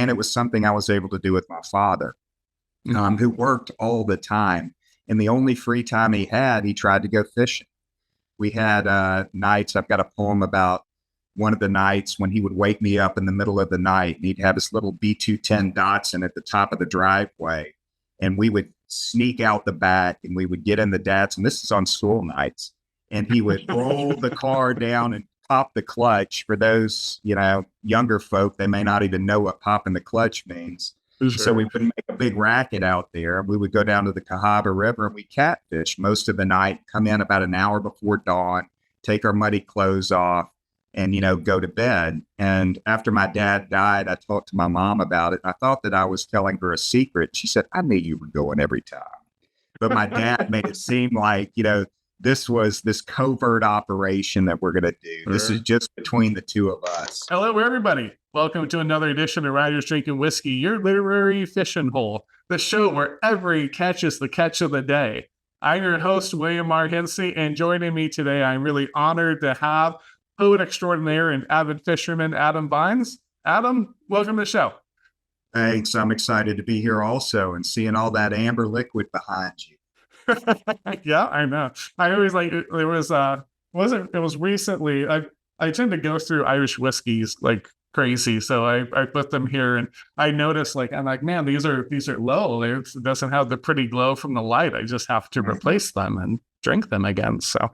and it was something I was able to do with my father, who worked all the time. And the only free time he had, he tried to go fishing. We had nights, I've got a poem about one of the nights when he would wake me up in the middle of the night, and he'd have his little B210 Datsun at the top of the driveway. And we would sneak out the back and we would get in the Datsun. This is on school nights. And he would roll the car down and pop the clutch. For those, younger folk, they may not even know what popping the clutch means. Sure. So we would make a big racket out there. We would go down to the Cahaba River and we catfish most of the night, come in about an hour before dawn, take our muddy clothes off, and, go to bed. And after my dad died, I talked to my mom about it. I thought that I was telling her a secret. She said, I knew you were going every time. But my dad made it seem like, this was this covert operation that we're going to do. Sure. This is just between the two of us. Hello, everybody. Welcome to another edition of Riders Drinking Whiskey, your literary fishing hole, the show where every catch is the catch of the day. I'm your host, William R. Hincy, and joining me today, I'm really honored to have poet extraordinaire and avid fisherman, Adam Vines. Adam, welcome to the show. Thanks. I'm excited to be here also and seeing all that amber liquid behind you. Yeah, I know. I always it was recently, I tend to go through Irish whiskeys like crazy. So I put them here and I noticed I'm like, man, these are low. It doesn't have the pretty glow from the light. I just have to replace them and drink them again. So,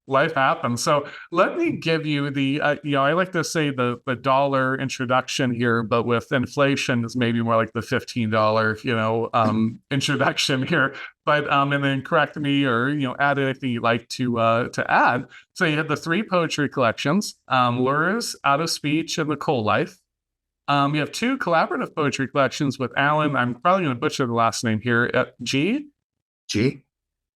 life happens. So let me give you the, I like to say the dollar introduction here, but with inflation is maybe more like the $15, introduction here. But, and then correct me or, add anything you'd like to add. So you had the 3 poetry collections, Lures, Out of Speech, and The Coal Life. You have 2 collaborative poetry collections with Alan. I'm probably going to butcher the last name here. G,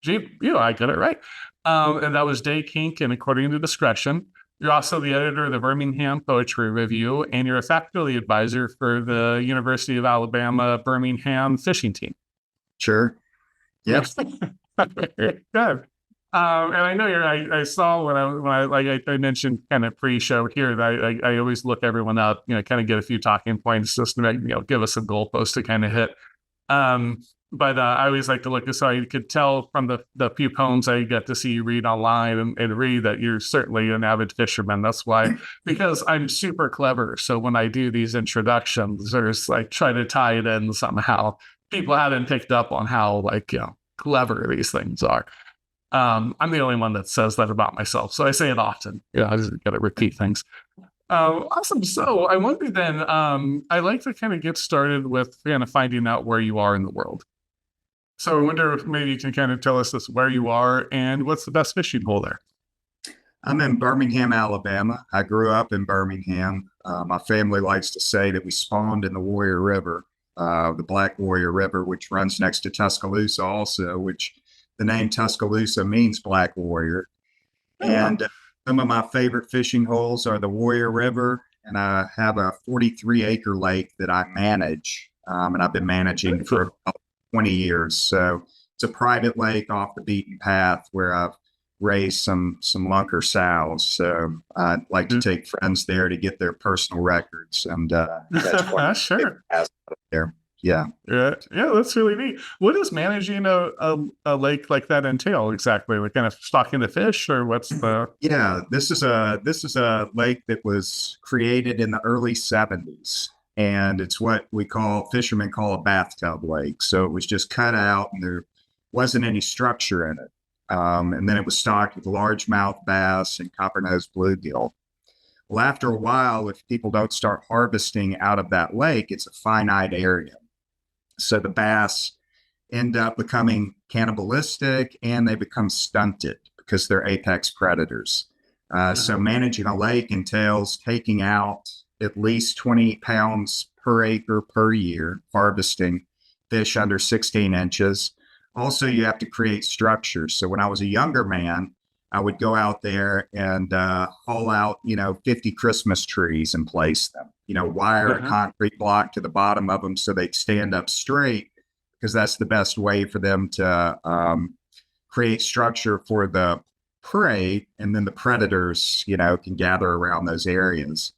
I got it right. And that was Day Kink and According to Discretion. You're also the editor of the Birmingham Poetry Review, and you're a faculty advisor for the University of Alabama Birmingham fishing team. Sure. Yes. Good. And I know I saw when I mentioned kind of pre-show here that I always look everyone up, kind of get a few talking points just to make, give us a goalpost to kind of hit. But I always like to look so you could tell from the few poems I get to see you read online and read that you're certainly an avid fisherman. That's why, because I'm super clever. So when I do these introductions, there's try to tie it in somehow. People haven't picked up on how clever these things are. I'm the only one that says that about myself. So I say it often. I just got to repeat things. Awesome. So I wonder then, I like to kind of get started with kind of finding out where you are in the world. So I wonder if maybe you can kind of tell us where you are and what's the best fishing hole there. I'm in Birmingham, Alabama. I grew up in Birmingham. My family likes to say that we spawned in the Warrior River, the Black Warrior River, which runs next to Tuscaloosa also, which the name Tuscaloosa means Black Warrior. And some of my favorite fishing holes are the Warrior River, and I have a 43-acre lake that I manage, and I've been managing for about 20 years. So it's a private lake off the beaten path where I've raised some lunker sows. So I'd like to take friends there to get their personal records, and that's what sure. There. Yeah, that's really neat. What does managing a lake like that entail exactly? Like kind of stocking the fish, or what's the? Yeah, this is a lake that was created in the early 70s, and it's what fishermen call a bathtub lake. So it was just cut out, and there wasn't any structure in it. And then it was stocked with largemouth bass and copper-nosed bluegill. Well, after a while, if people don't start harvesting out of that lake, it's a finite area. So the bass end up becoming cannibalistic and they become stunted because they're apex predators. So managing a lake entails taking out at least 20 pounds per acre per year, harvesting fish under 16 inches. Also, you have to create structures. So when I was a younger man, I would go out there and haul out, 50 Christmas trees and place them, wire a concrete block to the bottom of them so they'd stand up straight, because that's the best way for them to create structure for the prey. And then the predators, can gather around those areas.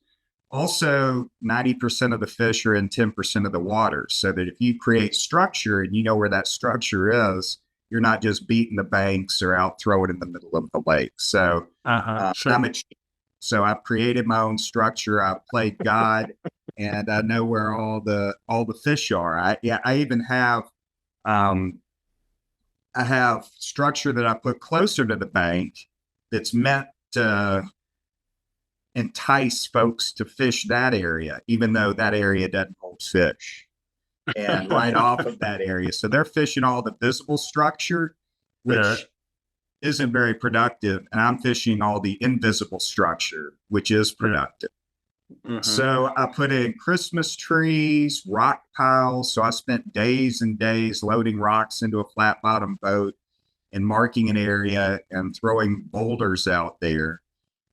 Also, 90% of the fish are in 10% of the water. So that if you create structure and you know where that structure is, you're not just beating the banks or out throwing it in the middle of the lake. So Sure. I'm a so I've created my own structure. I've played God, and I know where all the fish are. I even um, have structure that I put closer to the bank that's meant to entice folks to fish that area, even though that area doesn't hold fish. And right off of that area, so they're fishing all the visible structure, Yeah. which isn't very productive, and I'm fishing all the invisible structure, which is Yeah. productive. So I put in Christmas trees, rock piles. So I spent days and days loading rocks into a flat bottom boat and marking an area and throwing boulders out there.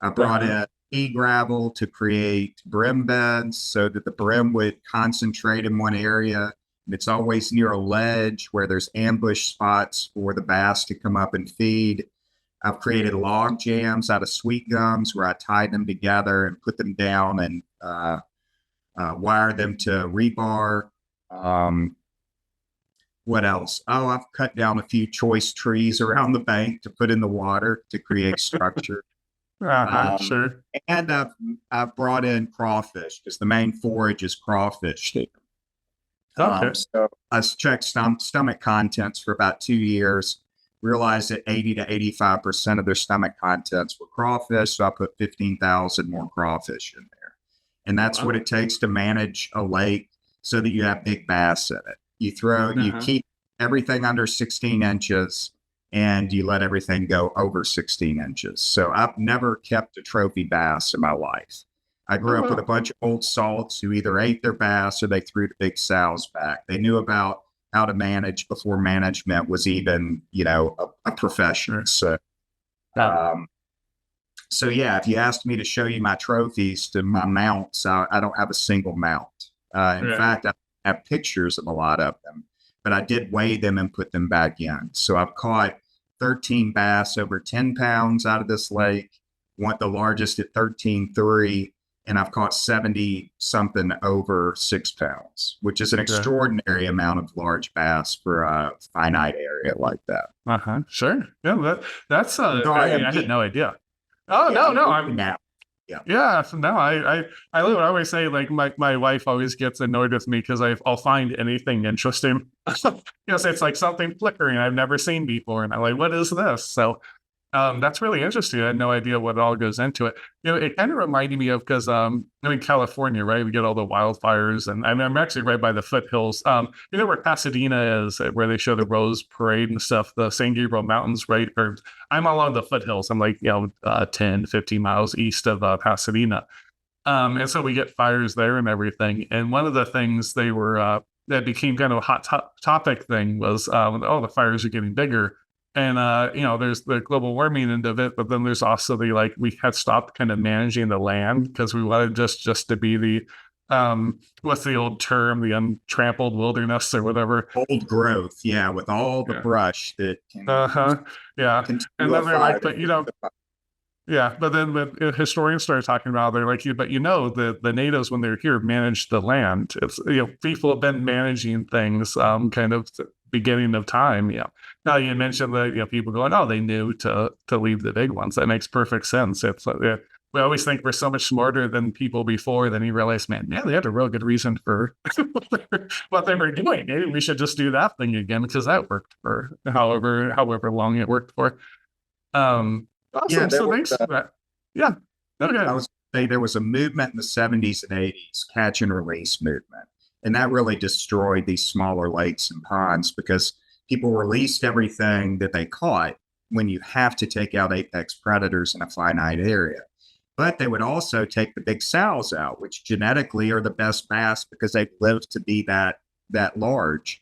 I brought in pea gravel to create brim beds so that the brim would concentrate in one area. And it's always near a ledge where there's ambush spots for the bass to come up and feed. I've created log jams out of sweet gums where I tied them together and put them down and wire them to rebar. Um, what else? Oh, I've cut down a few choice trees around the bank to put in the water to create structure. Sure. And I've brought in crawfish because the main forage is crawfish. Okay. So I checked stomach contents for about 2 years, realized that 80 to 85% of their stomach contents were crawfish. So I put 15,000 more crawfish in there. And that's what it takes to manage a lake so that you have big bass in it. You keep everything under 16 inches and you let everything go over 16 inches. So I've never kept a trophy bass in my life. I grew up with a bunch of old salts who either ate their bass or they threw the big sows back. They knew about how to manage before management was even, a profession. So, yeah, if you asked me to show you my trophies to my mounts, I don't have a single mount. In fact, I have pictures of a lot of them, but I did weigh them and put them back in. So I've caught 13 bass over 10 pounds out of this lake, the largest at 13.3, and I've caught 70 something over 6 pounds, which is an extraordinary amount of large bass for a finite area like that. Sure. Yeah, that's I had no idea. Oh, no, I'm now. No, I always say, like, my wife always gets annoyed with me because I'll find anything interesting. Yes, it's like something flickering I've never seen before, and I'm like, what is this? So that's really interesting. I had no idea what all goes into it. It kind of reminded me of, because California, right? We get all the wildfires, and I'm actually right by the foothills. Where Pasadena is, where they show the Rose Parade and stuff, the San Gabriel Mountains, right? Or I'm along the foothills. I'm like 10, 15 miles east of Pasadena, and so we get fires there and everything. And one of the things that became kind of a hot topic thing was, the fires are getting bigger. And, there's the global warming end of it, but then there's also we had stopped kind of managing the land because we wanted just to be the, what's the old term, the untrampled wilderness or whatever. Old growth. Yeah. With all the brush that can. Yeah. And then they're like, but yeah, but then when historians started talking about, they're like, but the natives, when they're here, managed the land. It's, people have been managing things, kind of beginning of time. Now you mentioned that, people going, oh, they knew to leave the big ones. That makes perfect sense. It's we always think we're so much smarter than people before. Then you realize, man, yeah, they had a real good reason for what they were doing. Maybe we should just do that thing again because that worked for however long it worked for. Awesome. Yeah, so thanks for that. Yeah. Okay. I was say there was a movement in the 70s and 80s, catch and release movement. And that really destroyed these smaller lakes and ponds because people released everything that they caught when you have to take out apex predators in a finite area. But they would also take the big sows out, which genetically are the best bass because they've lived to be that large.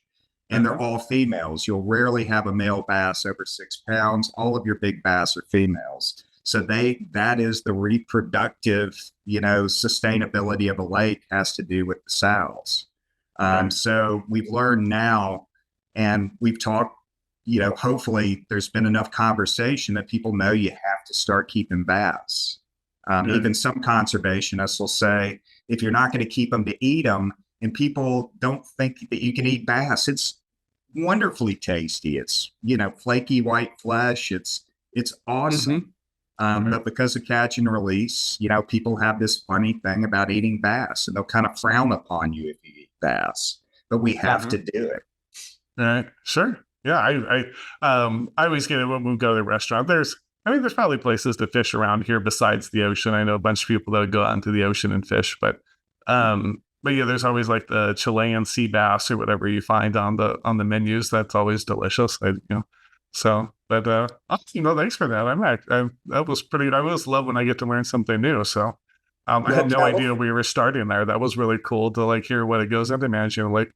And they're all females. You'll rarely have a male bass over 6 pounds. All of your big bass are females. So that is the reproductive, sustainability of a lake has to do with the sows. So we've learned now, and we've talked, hopefully there's been enough conversation that people know you have to start keeping bass. Even some conservationists will say, if you're not going to keep them to eat them, and people don't think that you can eat bass, it's wonderfully tasty. It's, flaky white flesh. It's awesome. But because of catch and release, people have this funny thing about eating bass, and they'll kind of frown upon you if you eat bass. But we have to do it. All right. Sure. Yeah. I always get it when we go to the restaurant. There's probably places to fish around here besides the ocean. I know a bunch of people that go out into the ocean and fish, but yeah, there's always like the Chilean sea bass or whatever you find on the menus. That's always delicious. So, but thanks for that. That was pretty. I always love when I get to learn something new. So, I had no idea we were starting there. That was really cool to hear what it goes into managing a lake.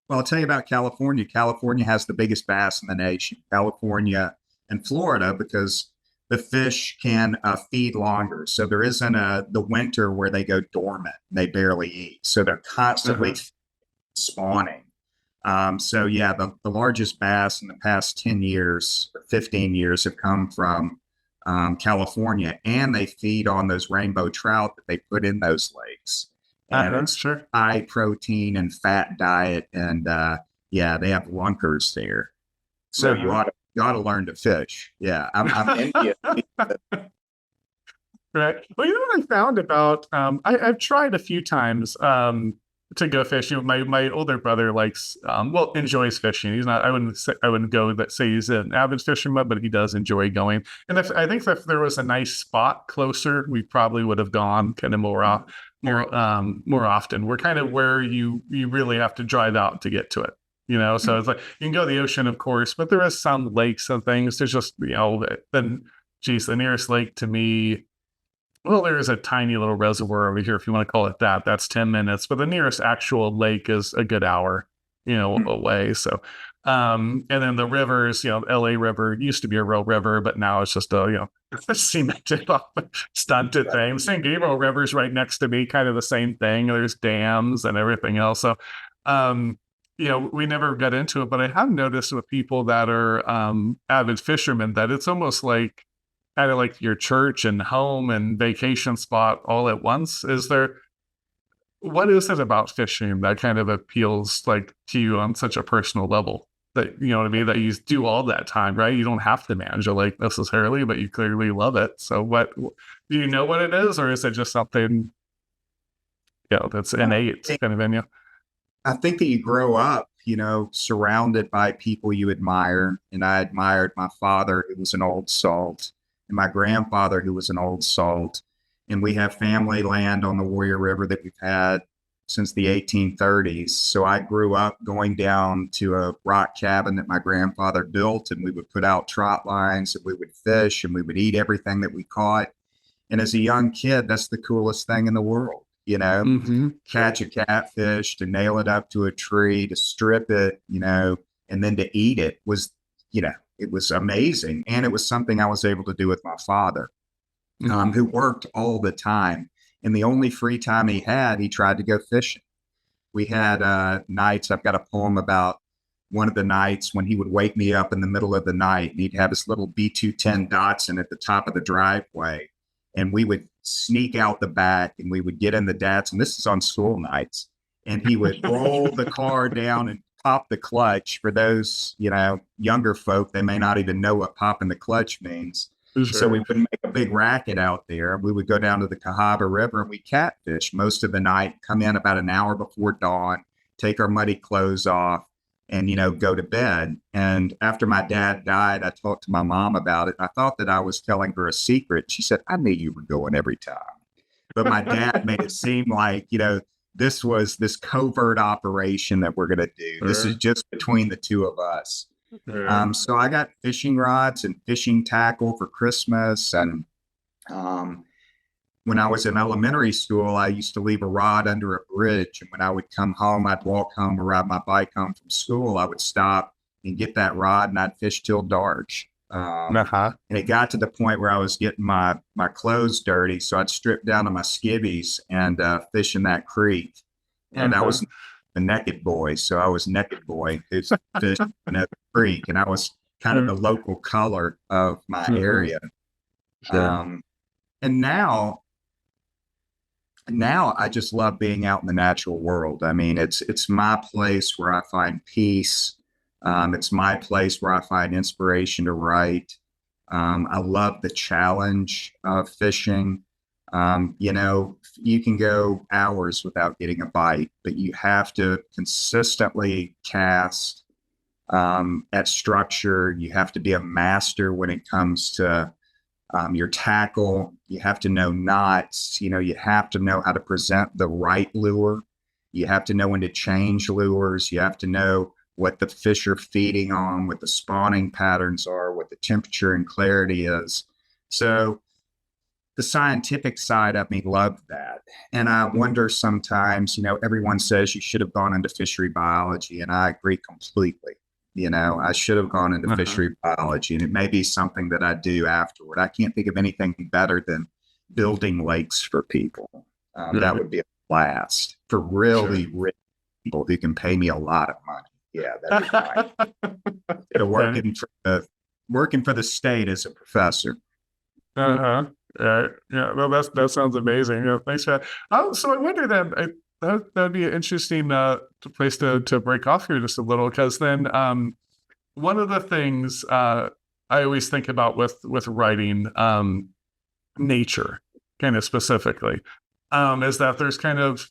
Well, I'll tell you about California. California has the biggest bass in the nation. California and Florida, because the fish can feed longer. So there isn't the winter where they go dormant. They barely eat. So they're constantly spawning. So yeah, the largest bass in the past 10 years or 15 years have come from California, and they feed on those rainbow trout that they put in those lakes. And it's high protein and fat diet. And yeah, they have lunkers there. So you ought to learn to fish. Yeah, I'm envious. Right. Well, what I found about I've tried a few times to go fishing. My older brother enjoys fishing. He's not. I wouldn't go say he's an avid fisherman, but he does enjoy going. And I think if there was a nice spot closer, we probably would have gone kind of more often. We're kind of where you really have to drive out to get to it. So it's like you can go to the ocean, of course, but there is some lakes and things. There's just, the nearest lake to me, well, there is a tiny little reservoir over here, if you want to call it that. That's 10 minutes, but the nearest actual lake is a good hour, away. So, and then the rivers, LA River used to be a real river, but now it's just a cemented, stunted thing. San Gabriel River is right next to me, kind of the same thing. There's dams and everything else. So, we never got into it, but I have noticed with people that are avid fishermen that it's almost like kind of like your church and home and vacation spot all at once. What is it about fishing that kind of appeals to you on such a personal level that, that you do all that time, right? You don't have to manage a lake necessarily, but you clearly love it. So do you know what it is, or is it just something, that's innate kind of in you? I think that you grow up, surrounded by people you admire. And I admired my father, who was an old salt, and my grandfather, who was an old salt. And we have family land on the Warrior River that we've had since the 1830s. So I grew up going down to a rock cabin that my grandfather built, and we would put out trot lines, and we would fish, and we would eat everything that we caught. And as a young kid, that's the coolest thing in the world. Catch a catfish, to nail it up to a tree, to strip it, and then to eat it was, it was amazing. And it was something I was able to do with my father, who worked all the time. And the only free time he had, he tried to go fishing. We had nights, I've got a poem about one of the nights when he would wake me up in the middle of the night, and he'd have his little B210 Datsun at the top of the driveway. And we would sneak out the back, and we would get in the Datsun. This is on school nights. And he would roll the car down and pop the clutch. For those, younger folk, they may not even know what popping the clutch means. Sure. So we would make a big racket out there. We would go down to the Cahaba River, and we catfish most of the night, come in about an hour before dawn, take our muddy clothes off, and, go to bed. And after my dad died, I talked to my mom about it. I thought that I was telling her a secret. She said, I knew you were going every time. But my dad made it seem like, this was this covert operation that we're going to do. Sure. This is just between the two of us. Sure. So I got fishing rods and fishing tackle for Christmas. And when I was in elementary school, I used to leave a rod under a bridge. And when I would come home, I'd walk home or ride my bike home from school. I would stop and get that rod, and I'd fish till dark. And it got to the point where I was getting my clothes dirty. So I'd strip down to my skivvies and fish in that creek. And I was a naked boy. So I was naked boy who's fishing in that creek. And I was kind of the local color of my area. Sure. And now I just love being out in the natural world. I mean, it's my place where I find peace. It's my place where I find inspiration to write. I love the challenge of fishing. You know, you can go hours without getting a bite, but you have to consistently cast at structure. You have to be a master when it comes to your tackle. You have to know knots. You know, you have to know how to present the right lure. You have to know when to change lures. You have to know what the fish are feeding on, what the spawning patterns are, what the temperature and clarity is. So the scientific side of me loved that. And I wonder sometimes, you know, everyone says you should have gone into fishery biology, and I agree completely. You know, I should have gone into fishery biology, and it may be something that I do afterward. I can't think of anything better than building lakes for people. That would be a blast for really rich people who can pay me a lot of money. Yeah, that'd be fine. Working for the state as a professor. Yeah, well, that sounds amazing. Yeah, thanks for that. Oh, so I wonder then, that'd be an interesting place to break off here just a little, because then one of the things I always think about with writing nature, kind of specifically, is that there's kind of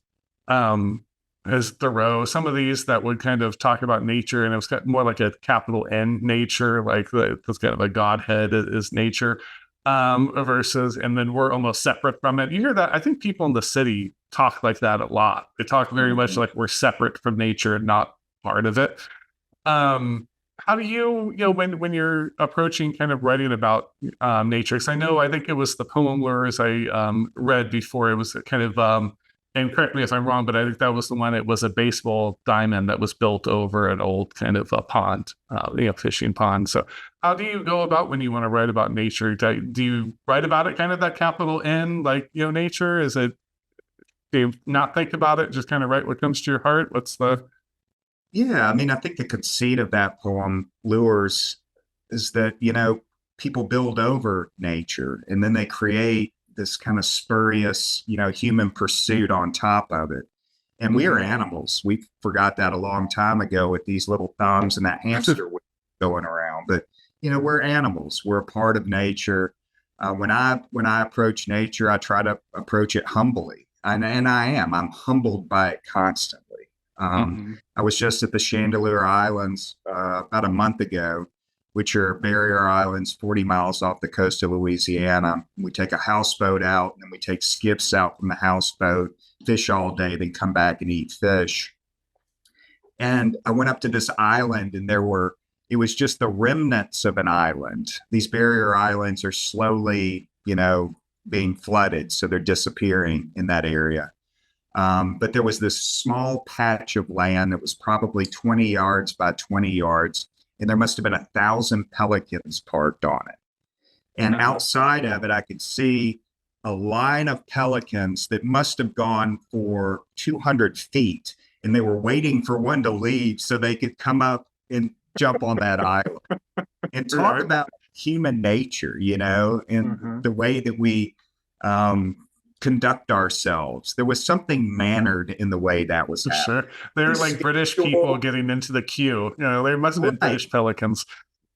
as Thoreau, some of these that would kind of talk about nature, and it was more like a capital N nature, like it's kind of a Godhead is nature. Versus, and then we're almost separate from it. You hear that? I think people in the city talk like that a lot. They talk very much like we're separate from nature, not part of it. How do you know, when you're approaching kind of writing about nature? Because I think it was the poem Lures I read before. It was kind of, and correct me if I'm wrong, but I think that was the one. It was a baseball diamond that was built over an old kind of a pond, fishing pond. So how do you go about when you want to write about nature? Do you write about it kind of that capital N, like, nature? Is it, do you not think about it, just kind of write what comes to your heart? What's the... Yeah, I mean, I think the conceit of that poem, Lures, is that, people build over nature and then they create this kind of spurious, human pursuit on top of it. And we are animals. We forgot that a long time ago with these little thumbs and that hamster going around. But, we're animals. We're a part of nature. When I approach nature, I try to approach it humbly. And I am. I'm humbled by it constantly. I was just at the Chandelier Islands about a month ago, which are barrier islands 40 miles off the coast of Louisiana. We take a houseboat out, and then we take skiffs out from the houseboat, fish all day, then come back and eat fish. And I went up to this island, and it was just the remnants of an island. These barrier islands are slowly, being flooded, so they're disappearing in that area. But there was this small patch of land that was probably 20 yards by 20 yards, and there must have been 1,000 pelicans parked on it. And outside of it, I could see a line of pelicans that must have gone for 200 feet, and they were waiting for one to leave so they could come up and jump on that island. And talk about human nature, and the way that we conduct ourselves. There was something mannered in the way that was happening. Sure. They're like British people getting into the queue. There must have been British pelicans.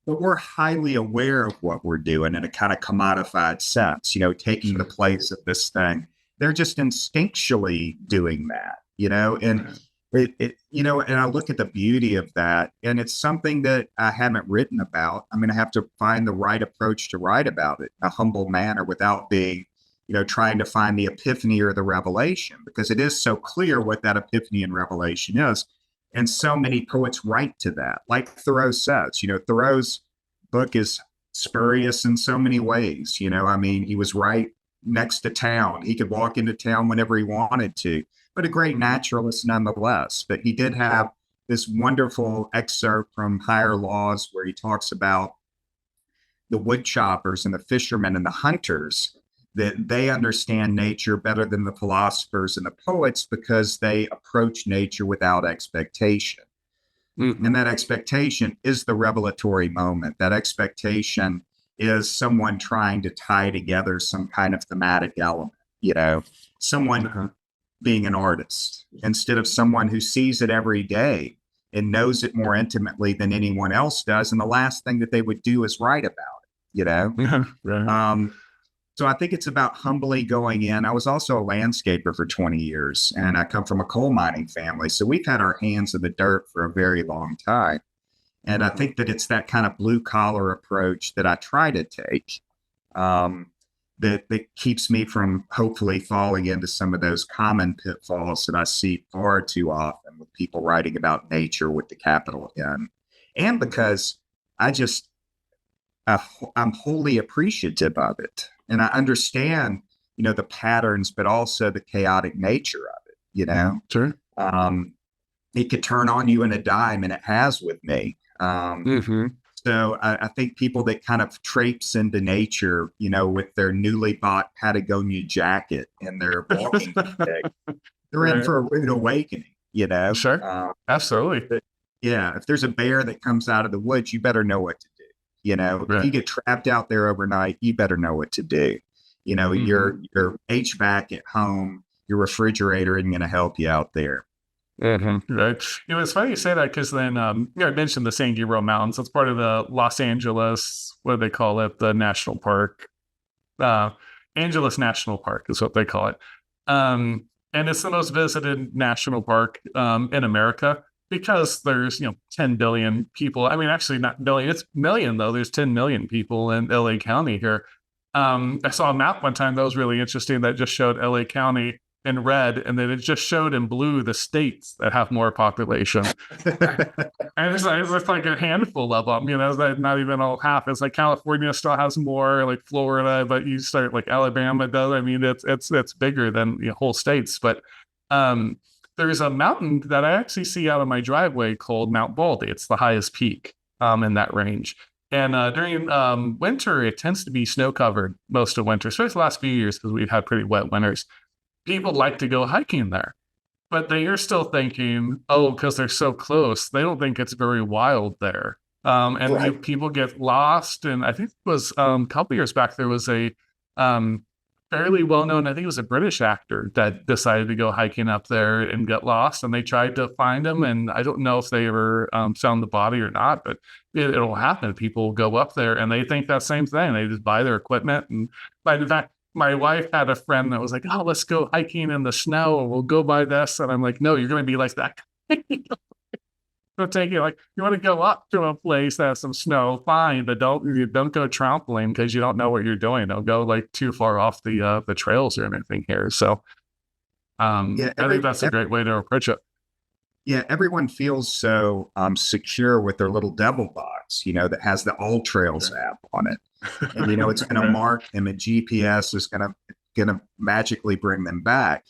But we're highly aware of what we're doing in a kind of commodified sense, taking the place of this thing. They're just instinctually doing that, and and I look at the beauty of that, and it's something that I haven't written about. I mean, I have to find the right approach to write about it in a humble manner without being trying to find the epiphany or the revelation, because it is so clear what that epiphany and revelation is. And so many poets write to that. Like Thoreau says, Thoreau's book is spurious in so many ways. He was right next to town. He could walk into town whenever he wanted to, but a great naturalist nonetheless. But he did have this wonderful excerpt from Higher Laws where he talks about the wood choppers and the fishermen and the hunters, that they understand nature better than the philosophers and the poets because they approach nature without expectation. And that expectation is the revelatory moment. That expectation is someone trying to tie together some kind of thematic element, someone being an artist instead of someone who sees it every day and knows it more intimately than anyone else does. And the last thing that they would do is write about it, Right. So I think it's about humbly going in. I was also a landscaper for 20 years, and I come from a coal mining family. So we've had our hands in the dirt for a very long time. And I think that it's that kind of blue collar approach that I try to take that keeps me from hopefully falling into some of those common pitfalls that I see far too often with people writing about nature with the capital N. And because I just, I'm wholly appreciative of it. And I understand, the patterns, but also the chaotic nature of it. Sure. It could turn on you in a dime, and it has with me. So I think people that kind of traipse into nature, with their newly bought Patagonia jacket and their walking stick, they're in for a rude awakening, Sure. Absolutely. But, yeah. If there's a bear that comes out of the woods, you better know what to do. If you get trapped out there overnight, you better know what to do. Your HVAC at home, your refrigerator isn't going to help you out there. Right. It's funny you say that because then, I mentioned the San Gabriel Mountains. It's part of the Los Angeles, what do they call it? The national park. Angeles National Park is what they call it. And it's the most visited national park in America because there's, 10 billion people. I mean, actually not billion, it's million though. There's 10 million people in LA County here. I saw a map one time that was really interesting that just showed LA County in red, and then it just showed in blue the states that have more population. And it's like a handful of them, not even all half. It's like California still has more, like Florida, but you start like Alabama does. I mean, it's bigger than whole states. But there's a mountain that I actually see out of my driveway called Mount Baldy. It's the highest peak in that range. And during winter, it tends to be snow covered most of winter, especially the last few years because we've had pretty wet winters. People like to go hiking there, but they are still thinking, because they're so close, they don't think it's very wild there. And people get lost. And I think it was a couple years back, there was a fairly well-known, I think it was a British actor that decided to go hiking up there and get lost. And they tried to find him. And I don't know if they ever found the body or not, but it'll happen. People go up there and they think that same thing. They just buy their equipment. And in fact, my wife had a friend that was like, let's go hiking in the snow and we'll go by this. And I'm like, no, you're going to be like that. They'll take you, like, you want to go up to a place that has some snow, fine, but don't go trampling because you don't know what you're doing. Don't go like too far off the trails or anything here. So I think that's a great way to approach it. Yeah, everyone feels so secure with their little devil box, that has the All Trails app on it. And it's going to mark them, and GPS is going to magically bring them back.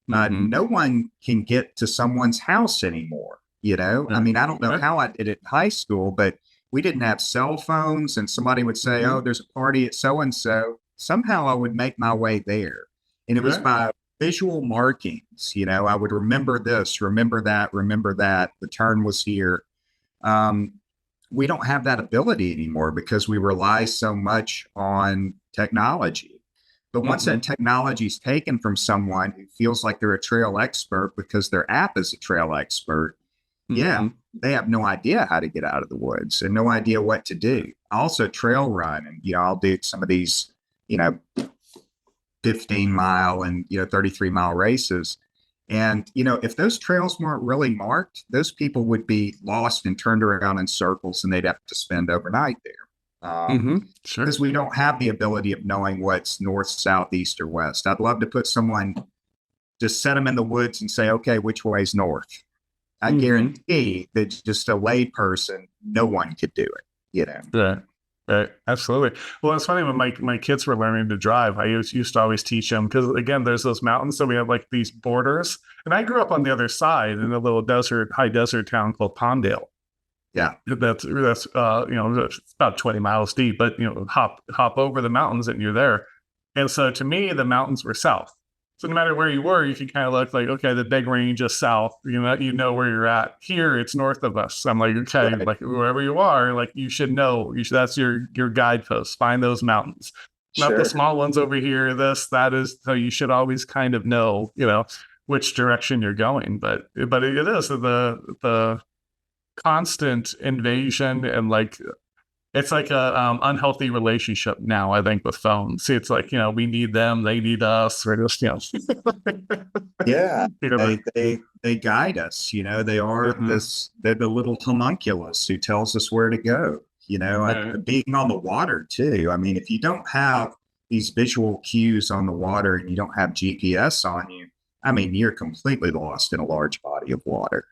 No one can get to someone's house anymore. I mean, I don't know how I did it in high school, but we didn't have cell phones, and somebody would say, there's a party at so and so. Somehow I would make my way there, and it was by visual markings. I would remember this, remember that, the turn was here. We don't have that ability anymore because we rely so much on technology. But once that technology is taken from someone who feels like they're a trail expert because their app is a trail expert, they have no idea how to get out of the woods and no idea what to do. I also trail run, and I'll do some of these 15-mile and 33-mile races. And, you know, if those trails weren't really marked, those people would be lost and turned around in circles, and they'd have to spend overnight there. Sure. Because we don't have the ability of knowing what's north, south, east, or west. I'd love to put someone, just set them in the woods and say, okay, which way is north? I guarantee that just a lay person, no one could do it, you know? Yeah. Right. Absolutely. Well, it's funny when my kids were learning to drive, I used to always teach them, because again, there's those mountains. So we have like these borders, and I grew up on the other side in a little high desert town called Palmdale. Yeah. That's you know, it's about 20 miles deep, but you know, hop over the mountains and you're there. And so to me, the mountains were south. So no matter where you were, you could kind of look like, okay, the big range is south. You know where you're at. Here, it's north of us. I'm like, okay, Right. like wherever you are, like you should know. That's your guidepost. Find those mountains, not the Sure. small ones over here. That is. So you should always kind of know, which direction you're going. But it is the constant invasion and like it's like a unhealthy relationship now, I think, with phones. See, it's like, we need them, they need us. We're just, Yeah. you know, They guide us, they are they're the little homunculus who tells us where to go, being on the water too. I mean, if you don't have these visual cues on the water and you don't have GPS on you, I mean, you're completely lost in a large body of water.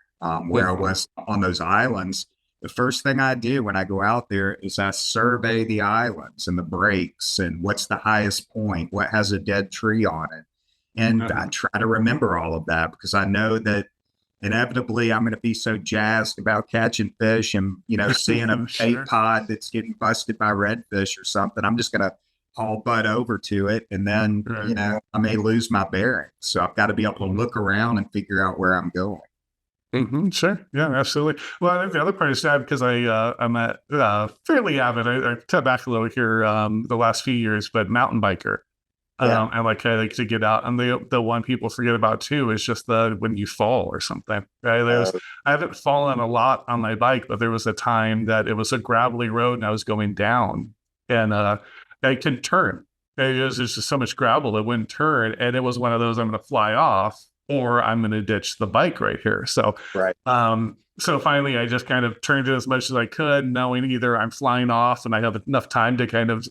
Where I was on those islands, the first thing I do when I go out there is I survey the islands and the breaks and what's the highest point, what has a dead tree on it. And I try to remember all of that because I know that inevitably I'm going to be so jazzed about catching fish and, seeing a bait pod that's getting busted by redfish or something. I'm just going to haul butt over to it. And then, I may lose my bearings. So I've got to be able to look around and figure out where I'm going. Sure. Yeah, absolutely. Well, I think the other part is sad because I'm a fairly avid, I cut back a little here the last few years, but mountain biker. Yeah. And like I like to get out. And the one people forget about too is just when you fall or something. Right. I haven't fallen a lot on my bike, but there was a time that it was a gravelly road and I was going down and I couldn't turn. There's just so much gravel it wouldn't turn. And it was one of those I'm going to fly off or I'm going to ditch the bike right here. So, right. So finally, I just kind of turned it as much as I could, knowing either I'm flying off and I have enough time to kind of,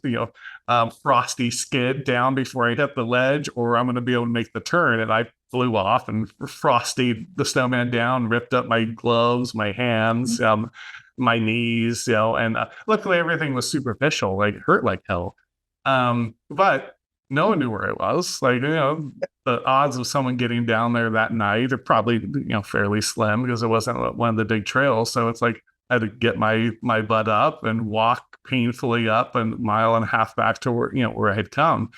frosty skid down before I hit the ledge, or I'm going to be able to make the turn. And I flew off and frosty the snowman down, ripped up my gloves, my hands, my knees, and luckily everything was superficial, like hurt like hell. But no one knew where it was. Like, the odds of someone getting down there that night are probably, fairly slim because it wasn't one of the big trails. So it's like I had to get my butt up and walk painfully up a mile and a half back to where I had come.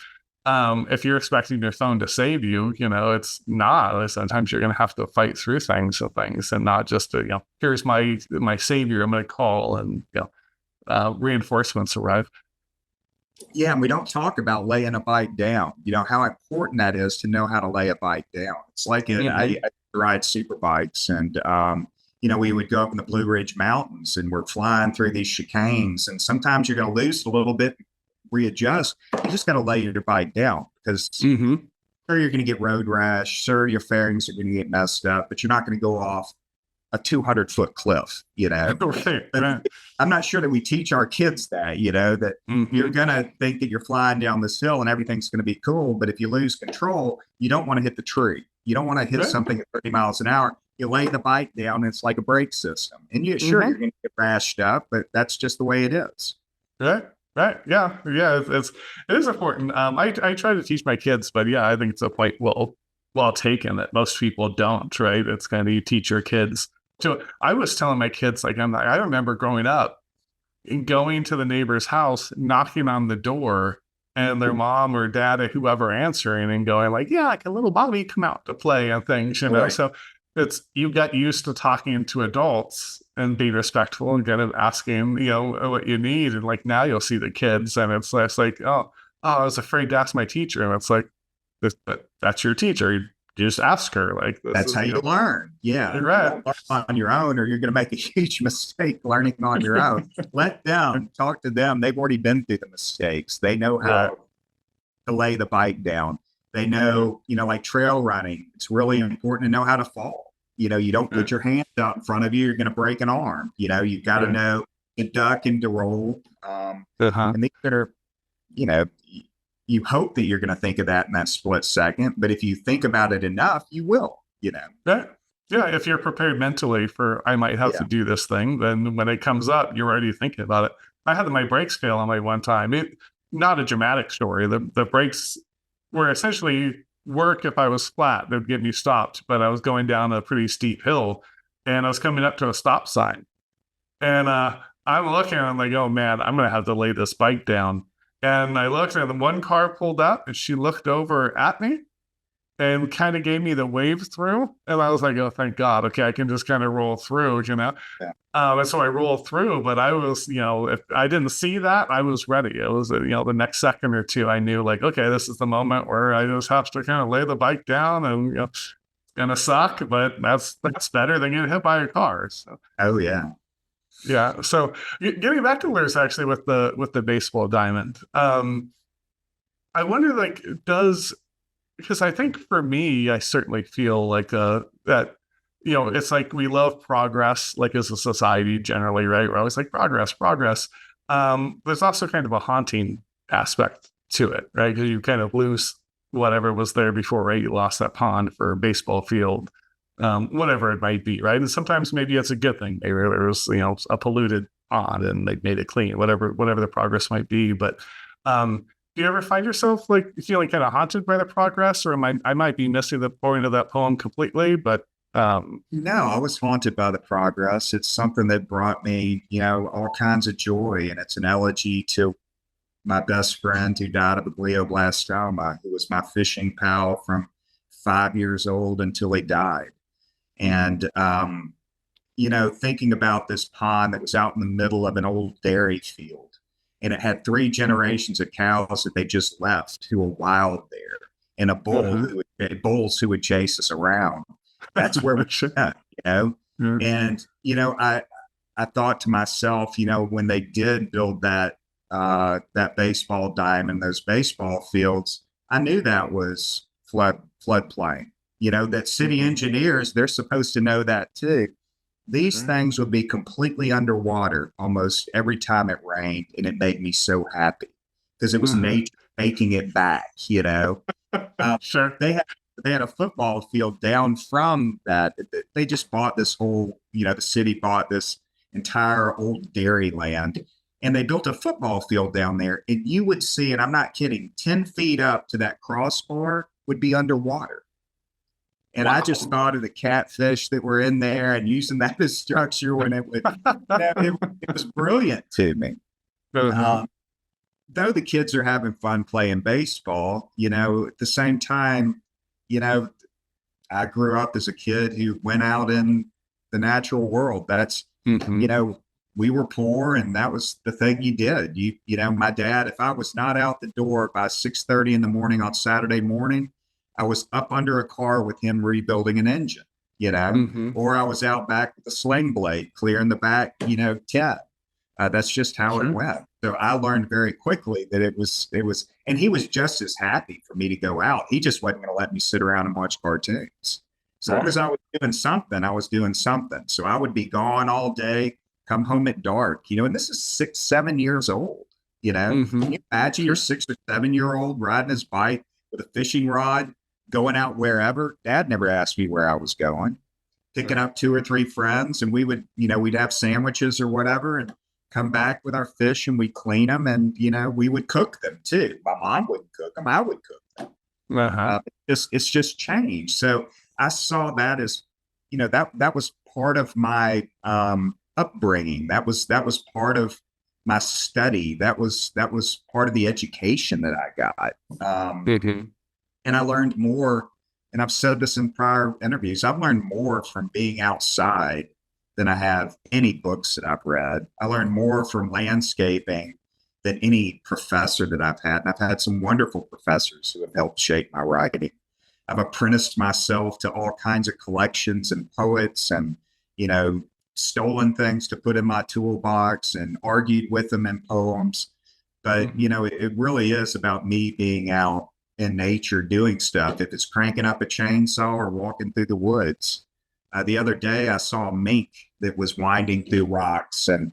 If you're expecting your phone to save you, it's not. Sometimes you're going to have to fight through things and not just, here's my savior I'm going to call and, reinforcements arrive. Yeah, and we don't talk about laying a bike down. How important that is to know how to lay a bike down. It's like I ride super bikes, and we would go up in the Blue Ridge Mountains, and we're flying through these chicanes, and sometimes you're going to lose a little bit, readjust. You just got to lay your bike down because sure you're going to get road rash, sure your fairings are going to get messed up, but you're not going to go off a 200-foot cliff, But I'm not sure that we teach our kids that, that you're going to think that you're flying down this hill and everything's going to be cool. But if you lose control, you don't want to hit the tree. You don't want to hit something at 30 miles an hour. You lay the bike down, and it's like a brake system. And you're going to get rashed up, but that's just the way it is. Right. Yeah. It is important. I try to teach my kids, but yeah, I think it's a point well taken that most people don't, right? It's kind of you teach your kids. So I was telling my kids, like, I remember growing up and going to the neighbor's house, knocking on the door, and their mom or dad or whoever answering and going like, yeah, can little Bobby come out to play and things, Right. So you got used to talking to adults and being respectful and kind of asking, what you need. And like now you'll see the kids and it's like, oh, I was afraid to ask my teacher. And it's like, that's your teacher. You just ask her. Like that's how you learn. Yeah. You're right. You don't learn on your own, or you're going to make a huge mistake learning on your own. Let them talk to them. They've already been through the mistakes. They know how to lay the bike down. They know, like trail running, it's really important to know how to fall. You don't put your hands out in front of you. You're going to break an arm. You've got to know to duck and to roll. And these are, you hope that you're going to think of that in that split second, but if you think about it enough, you will, Yeah, if you're prepared mentally for, I might have to do this thing, then when it comes up, you're already thinking about it. I had my brakes fail on my one time. Not a dramatic story. The brakes were essentially work if I was flat. They'd get me stopped, but I was going down a pretty steep hill and I was coming up to a stop sign. And I'm looking and I'm like, oh man, I'm going to have to lay this bike down. And I looked and the one car pulled up and she looked over at me and kind of gave me the wave through. And I was like, oh, thank God. Okay, I can just kind of roll through, Yeah. And so I rolled through, but I was, if I didn't see that, I was ready. It was, the next second or two, I knew like, okay, this is the moment where I just have to kind of lay the bike down and, it's gonna suck, but that's better than getting hit by a car. So. Oh yeah. Yeah. So getting back to Lurs actually with the baseball diamond, I wonder like because I think for me, I certainly feel like that, it's like we love progress, like as a society generally, right? We're always like progress, progress. There's also kind of a haunting aspect to it, right? Because you kind of lose whatever was there before, right? You lost that pond for a baseball field, whatever it might be, right? And sometimes maybe it's a good thing. Maybe there was, a polluted pond and they made it clean, whatever the progress might be. But do you ever find yourself like feeling kind of haunted by the progress, or I might be missing the point of that poem completely? But no, I was haunted by the progress. It's something that brought me, all kinds of joy, and it's an elegy to my best friend who died of a glioblastoma, who was my fishing pal from 5 years old until he died. And thinking about this pond that was out in the middle of an old dairy field, and it had 3 generations of cows that they just left who were wild there, and a bull bulls who would chase us around. That's where we're at, Mm-hmm. And I thought to myself, when they did build that baseball diamond, those baseball fields, I knew that was floodplain. That city engineers, they're supposed to know that too. These things would be completely underwater almost every time it rained, and it made me so happy because it was nature making it back. Sure. They had a football field down from that. They just bought this whole, the city bought this entire old dairy land, and they built a football field down there. And you would see, and I'm not kidding, 10 feet up to that crossbar would be underwater. And I just thought of the catfish that were in there and using that as structure when it would, it was brilliant to me. Though the kids are having fun playing baseball, at the same time, I grew up as a kid who went out in the natural world. That's, we were poor, and that was the thing you did. My dad, if I was not out the door by 6:30 in the morning on Saturday morning, I was up under a car with him rebuilding an engine, or I was out back with a sling blade clearing the back, tent. That's just how it went. So I learned very quickly that it was, and he was just as happy for me to go out. He just wasn't going to let me sit around and watch cartoons. As long as I was doing something, I was doing something. So I would be gone all day, come home at dark, and this is 6, 7 years old, Can you imagine your 6 or 7-year-old riding his bike with a fishing rod, going out wherever? Dad never asked me where I was going, picking up 2 or 3 friends, and we would, we'd have sandwiches or whatever and come back with our fish, and we'd clean them, and, we would cook them too. My mom wouldn't cook them. I would cook them. It's just changed. So I saw that as, that was part of my upbringing. That was part of my study. That was part of the education that I got. And I learned more, and I've said this in prior interviews, I've learned more from being outside than I have any books that I've read. I learned more from landscaping than any professor that I've had. And I've had some wonderful professors who have helped shape my writing. I've apprenticed myself to all kinds of collections and poets, and, stolen things to put in my toolbox and argued with them in poems. But, it really is about me being out in nature doing stuff. If it's cranking up a chainsaw or walking through the woods. The other day I saw a mink that was winding through rocks and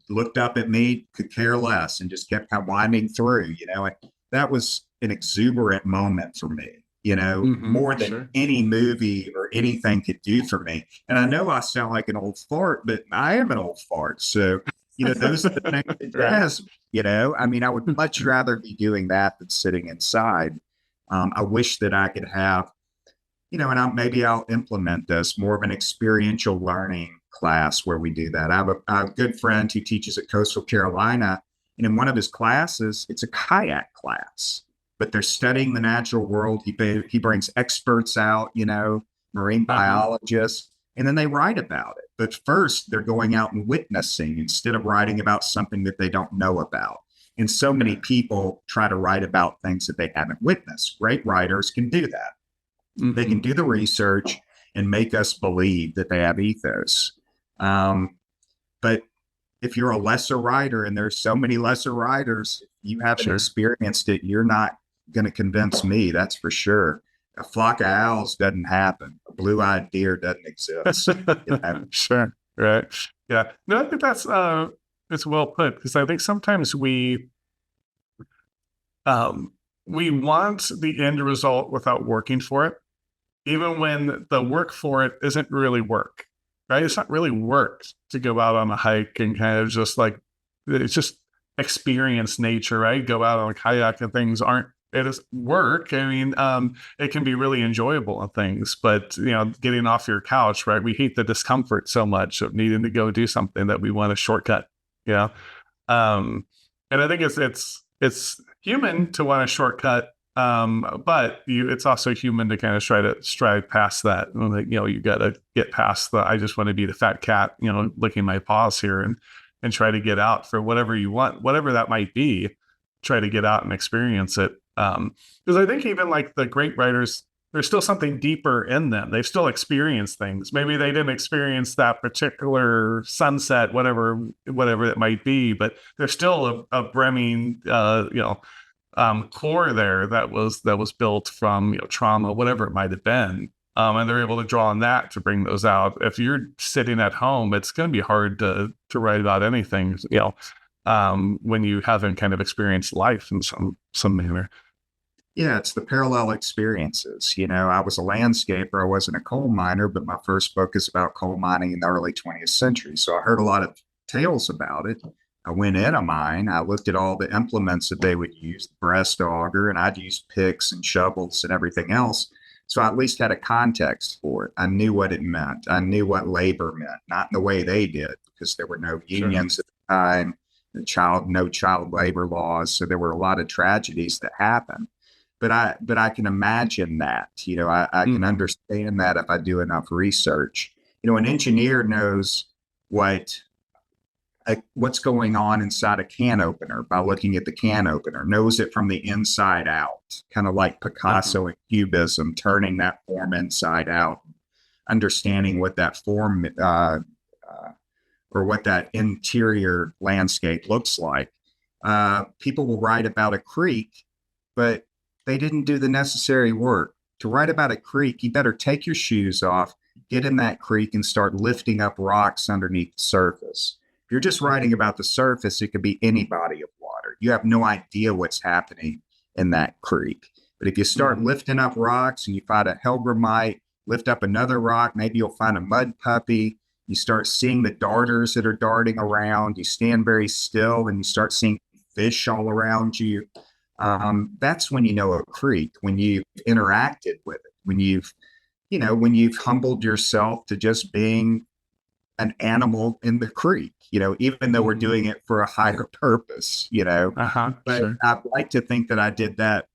looked up at me, could care less, and just kept winding through, and that was an exuberant moment for me, more than any movie or anything could do for me. And I know I sound like an old fart, but I am an old fart. So, those are the things that jazz me, I would much rather be doing that than sitting inside. I wish that I could have, and maybe I'll implement this, more of an experiential learning class where we do that. I have a good friend who teaches at Coastal Carolina, and in one of his classes, it's a kayak class. but they're studying the natural world. He brings experts out, marine biologists, and then they write about it. But first, they're going out and witnessing instead of writing about something that they don't know about. And so many people try to write about things that they haven't witnessed. Great writers can do that. Mm-hmm. They can do the research and make us believe that they have ethos. But if you're a lesser writer, and there's so many lesser writers, you haven't experienced it, you're not going to convince me, that's for sure. A flock of owls doesn't happen. A blue-eyed deer doesn't exist. Sure. Right. Yeah. No, I think that's well put, because I think sometimes we want the end result without working for it, even when the work for it isn't really work, right? It's not really work to go out on a hike and kind of just like, it's just experience nature, right? Go out on a kayak and things aren't, it is work. I mean, it can be really enjoyable and things, but getting off your couch, right? We hate the discomfort so much of needing to go do something that we want a shortcut. And I think it's human to want a shortcut, but it's also human to kind of try to strive past that. Like, you got to get past I just want to be the fat cat, licking my paws here, and try to get out for whatever you want, whatever that might be. Try to get out and experience it. Because I think even like the great writers, there's still something deeper in them. They've still experienced things. Maybe they didn't experience that particular sunset, whatever it might be, but there's still a brimming, core there that was built from trauma, whatever it might have been, and they're able to draw on that to bring those out. If you're sitting at home, it's going to be hard to write about anything, when you haven't kind of experienced life in some manner. Yeah, it's the parallel experiences. I was a landscaper. I wasn't a coal miner, but my first book is about coal mining in the early 20th century. So I heard a lot of tales about it. I went in a mine. I looked at all the implements that they would use, the breast auger, and I'd use picks and shovels and everything else. So I at least had a context for it. I knew what it meant. I knew what labor meant, not in the way they did, because there were no unions at the time, no child labor laws. So there were a lot of tragedies that happened. But I can imagine that, I can understand that if I do enough research. An engineer knows what's going on inside a can opener by looking at the can opener, knows it from the inside out, kind of like Picasso and Cubism, turning that form inside out, understanding what that form or what that interior landscape looks like. People will write about a creek, but they didn't do the necessary work. To write about a creek, you better take your shoes off, get in that creek, and start lifting up rocks underneath the surface. If you're just writing about the surface, it could be any body of water. You have no idea what's happening in that creek. But if you start lifting up rocks and you find a hellgrammite, lift up another rock, maybe you'll find a mud puppy. You start seeing the darters that are darting around. You stand very still and you start seeing fish all around you. That's when you know a creek, when you've interacted with it, when you've humbled yourself to just being an animal in the creek, even though we're doing it for a higher purpose, but sure. I'd like to think that I did that.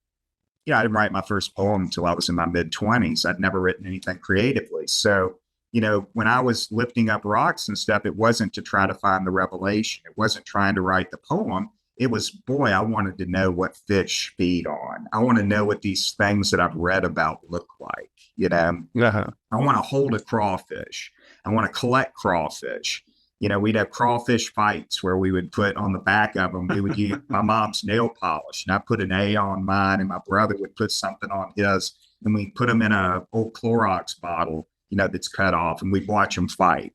I didn't write my first poem until I was in my mid-20s. I'd never written anything creatively. So, when I was lifting up rocks and stuff, it wasn't to try to find the revelation. It wasn't trying to write the poem. It was, I wanted to know what fish feed on. I want to know what these things that I've read about look like, I want to hold a crawfish. I want to collect crawfish. We'd have crawfish fights where we would put on the back of them, we would use my mom's nail polish, and I put an A on mine, and my brother would put something on his, and we put them in a old Clorox bottle, that's cut off, and we'd watch them fight,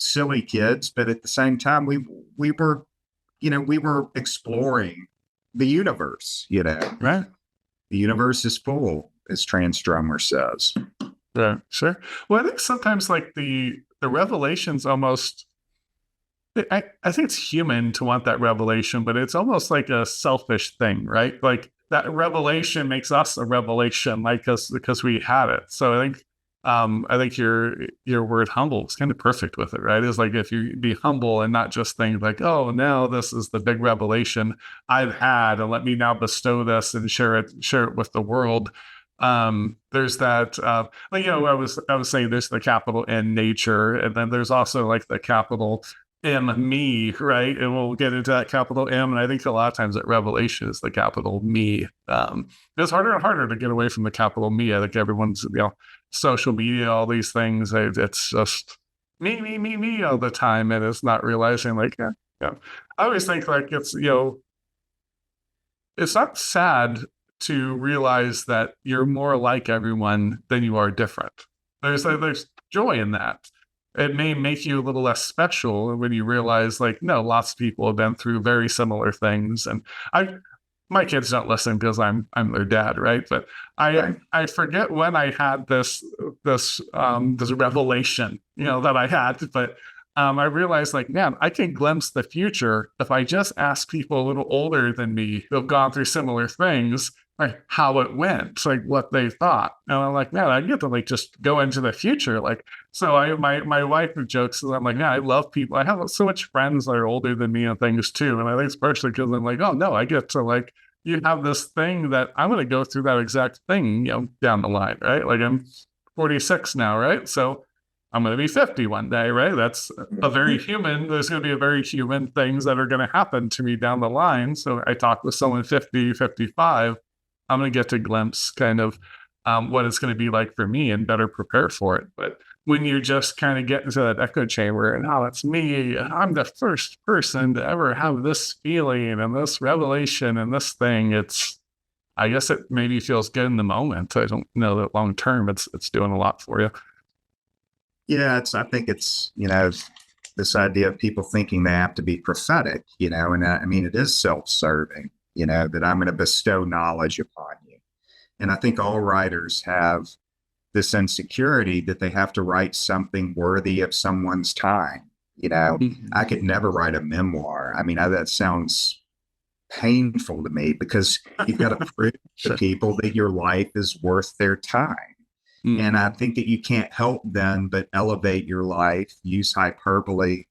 Silly kids, but at the same time, we were exploring the universe, Right. The universe is full, as Transdrummer says. Yeah, sure. Well, I think sometimes like the revelation's almost, I think it's human to want that revelation, but it's almost like a selfish thing, right? Like that revelation makes us a revelation, like us, because we had it. So I think I think your word humble is kind of perfect with it, right? It's like if you be humble and not just think like, oh, now this is the big revelation I've had, and let me now bestow this and share it with the world. There's that, like, I was saying there's the capital N nature, and then there's also like the capital M me, right? And we'll get into that capital M. And I think a lot of times at Revelation is the capital me. It's harder and harder to get away from the capital me. I think everyone's, social media, all these things, it's just me all the time. And it's not realizing like, I always think like it's not sad to realize that you're more like everyone than you are different. There's joy in that. It may make you a little less special when you realize like, no, lots of people have been through very similar things. And my kids don't listen because I'm their dad, right? But I forget when I had this revelation, that I had, but I realized like, man, I can glimpse the future if I just ask people a little older than me who have gone through similar things, like how it went, like what they thought. And I'm like, man, I get to like just go into the future. Like, so my wife jokes, I'm like, man, I love people. I have so much friends that are older than me and things too. And I think it's partially because I'm like, oh no, I get to like, you have this thing that I'm going to go through that exact thing, down the line, right? Like I'm 46 now, right? So I'm going to be 50 one day, right? That's a very human. There's going to be a very human things that are going to happen to me down the line. So I talk with someone 50, 55. I'm going to get to glimpse kind of what it's going to be like for me and better prepare for it. But when you just kind of get into that echo chamber and, oh, it's me, I'm the first person to ever have this feeling and this revelation and this thing, I guess it maybe feels good in the moment. I don't know that long term it's doing a lot for you. Yeah, I think it's, this idea of people thinking they have to be prophetic, and I mean, it is self-serving, that I'm going to bestow knowledge upon you. And I think all writers have this insecurity that they have to write something worthy of someone's time. I could never write a memoir. I mean, that sounds painful to me because you've got to prove to people that your life is worth their time. And I think that you can't help then but elevate your life, use hyperbole,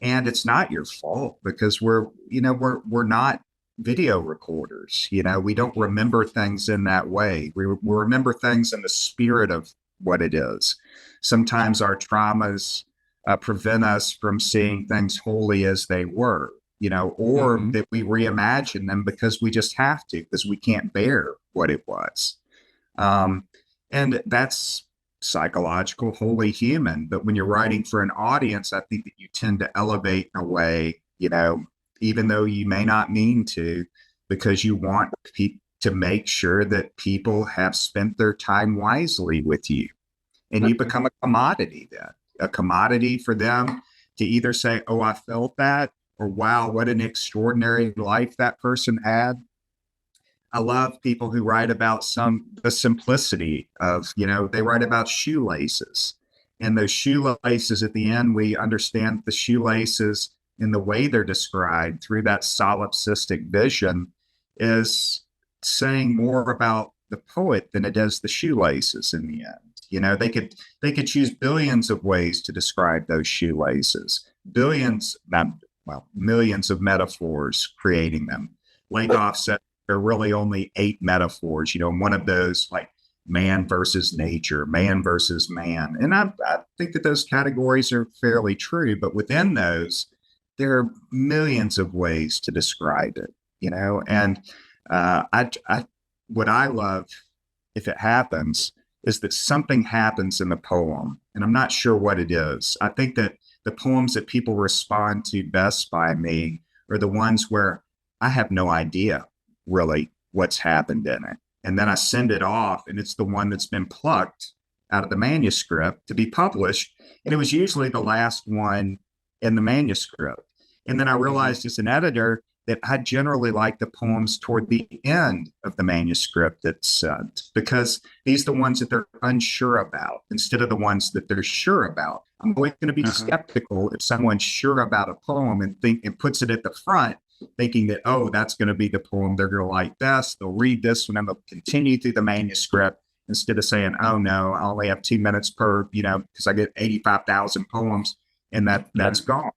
and it's not your fault because we're not video recorders. We don't remember things in that way. We remember things in the spirit of what it is. Sometimes our traumas prevent us from seeing things wholly as they were, or that we reimagine them because we just have to, because we can't bear what it was. And that's psychological, wholly human. But when you're writing for an audience, I think that you tend to elevate in a way, even though you may not mean to, because you want to make sure that people have spent their time wisely with you. And you become a commodity then, a commodity for them to either say, oh, I felt that, or wow, what an extraordinary life that person had. I love people who write about the simplicity of, they write about shoelaces, and those shoelaces at the end, we understand the shoelaces in the way they're described through that solipsistic vision is saying more about the poet than it is the shoelaces in the end. They could choose billions of ways to describe those shoelaces, millions of metaphors creating them. Lakoff said there are really only 8 metaphors, one of those like man versus nature, man versus man. And I think that those categories are fairly true, but within those, there are millions of ways to describe it, and what I love, if it happens, is that something happens in the poem, and I'm not sure what it is. I think that the poems that people respond to best by me are the ones where I have no idea really what's happened in it. And then I send it off, and it's the one that's been plucked out of the manuscript to be published. And it was usually the last one in the manuscript. And then I realized as an editor that I generally like the poems toward the end of the manuscript that's sent, because these are the ones that they're unsure about instead of the ones that they're sure about. I'm always going to be skeptical if someone's sure about a poem and puts it at the front, thinking that, oh, that's going to be the poem they're going to like best. They'll read this one and they'll continue through the manuscript. instead of saying, oh no, I only have 2 minutes per, because I get 85,000 poems and that's gone.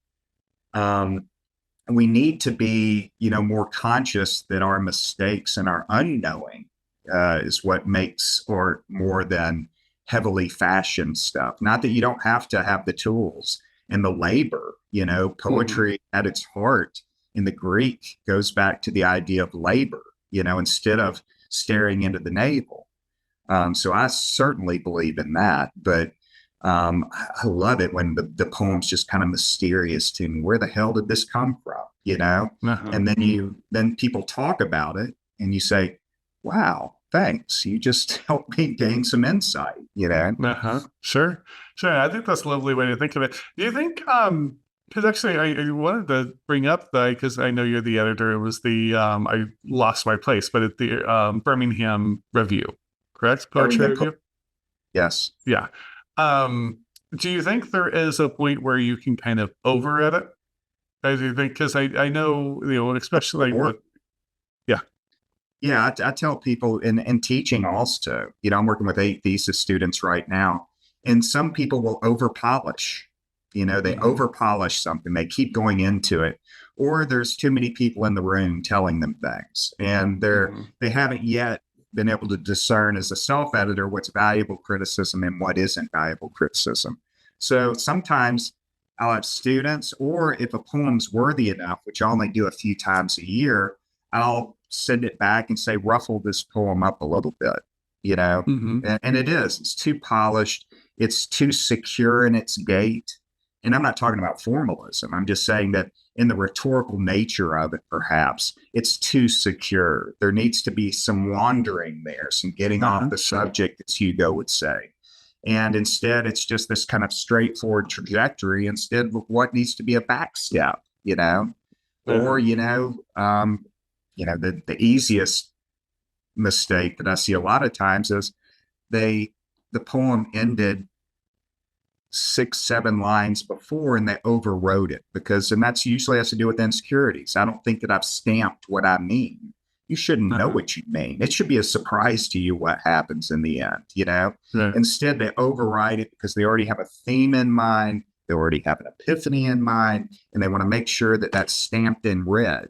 We need to be, more conscious that our mistakes and our unknowing is what makes, or more than heavily fashioned stuff. Not that you don't have to have the tools and the labor, poetry at its heart in the Greek goes back to the idea of labor, instead of staring into the navel. So I certainly believe in that, but I love it when the poem's just kind of mysterious to me. Where the hell did this come from? And then people talk about it and you say, wow, thanks. You just helped me gain some insight, Sure. I think that's a lovely way to think of it. Do you think, because actually I wanted to bring up because I know you're the editor, it was the, I lost my place, but at the Birmingham Review, correct? Poetry Review? Yes. Yeah. Do you think there is a point where you can kind of over edit? I do think, because I know, especially Yeah, I tell people in teaching also, I'm working with 8 thesis students right now, and some people will over polish, they over polish something, they keep going into it, or there's too many people in the room telling them things, and they haven't yet been able to discern as a self-editor what's valuable criticism and what isn't valuable criticism. So sometimes I'll have students, or if a poem's worthy enough, which I only do a few times a year, I'll send it back and say, ruffle this poem up a little bit, and it's too polished. It's too secure in its gait. And I'm not talking about formalism. I'm just saying that in the rhetorical nature of it, perhaps it's too secure. There needs to be some wandering there, some getting off the subject, as Hugo would say. And instead, it's just this kind of straightforward trajectory instead of what needs to be a back step, or, the easiest mistake that I see a lot of times is the poem ended 6, 7 lines before and they overwrote it, and that's usually has to do with insecurities. I don't think that I've stamped what I mean. You shouldn't know what you mean. It should be a surprise to you what happens in the end, Instead, they override it because they already have a theme in mind. They already have an epiphany in mind, and they want to make sure that that's stamped in red.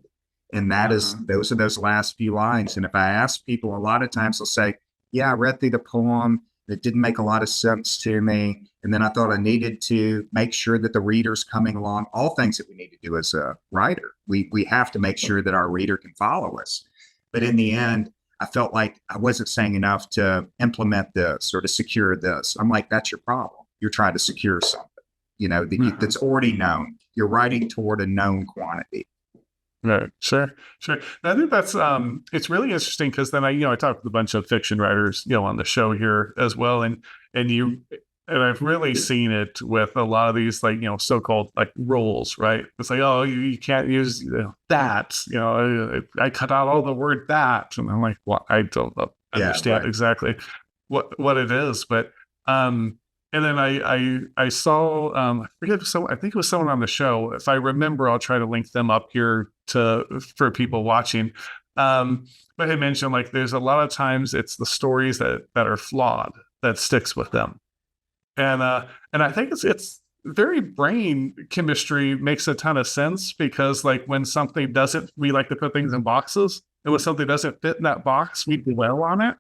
And that is, those are those last few lines. And if I ask people, a lot of times they'll say, yeah, I read through the poem. It didn't make a lot of sense to me. And then I thought I needed to make sure that the reader's coming along. All things that we need to do as a writer. We have to make sure that our reader can follow us. But in the end, I felt like I wasn't saying enough to implement this or to secure this. I'm like, that's your problem. You're trying to secure something, that's already known. You're writing toward a known quantity. Right. Sure. I think that's it's really interesting because then I talked with a bunch of fiction writers, on the show here as well, and I've really seen it with a lot of these so-called rules, right? It's like, oh, you can't use that, I cut out all the word that, and I'm like, well, I don't understand exactly what it is, but and then I saw I forget, I think it was someone on the show. If I remember, I'll try to link them up here for people watching. But I mentioned there's a lot of times it's the stories that are flawed that sticks with them, and I think it's very brain chemistry makes a ton of sense because when something doesn't, we like to put things in boxes, and when something doesn't fit in that box, we dwell on it.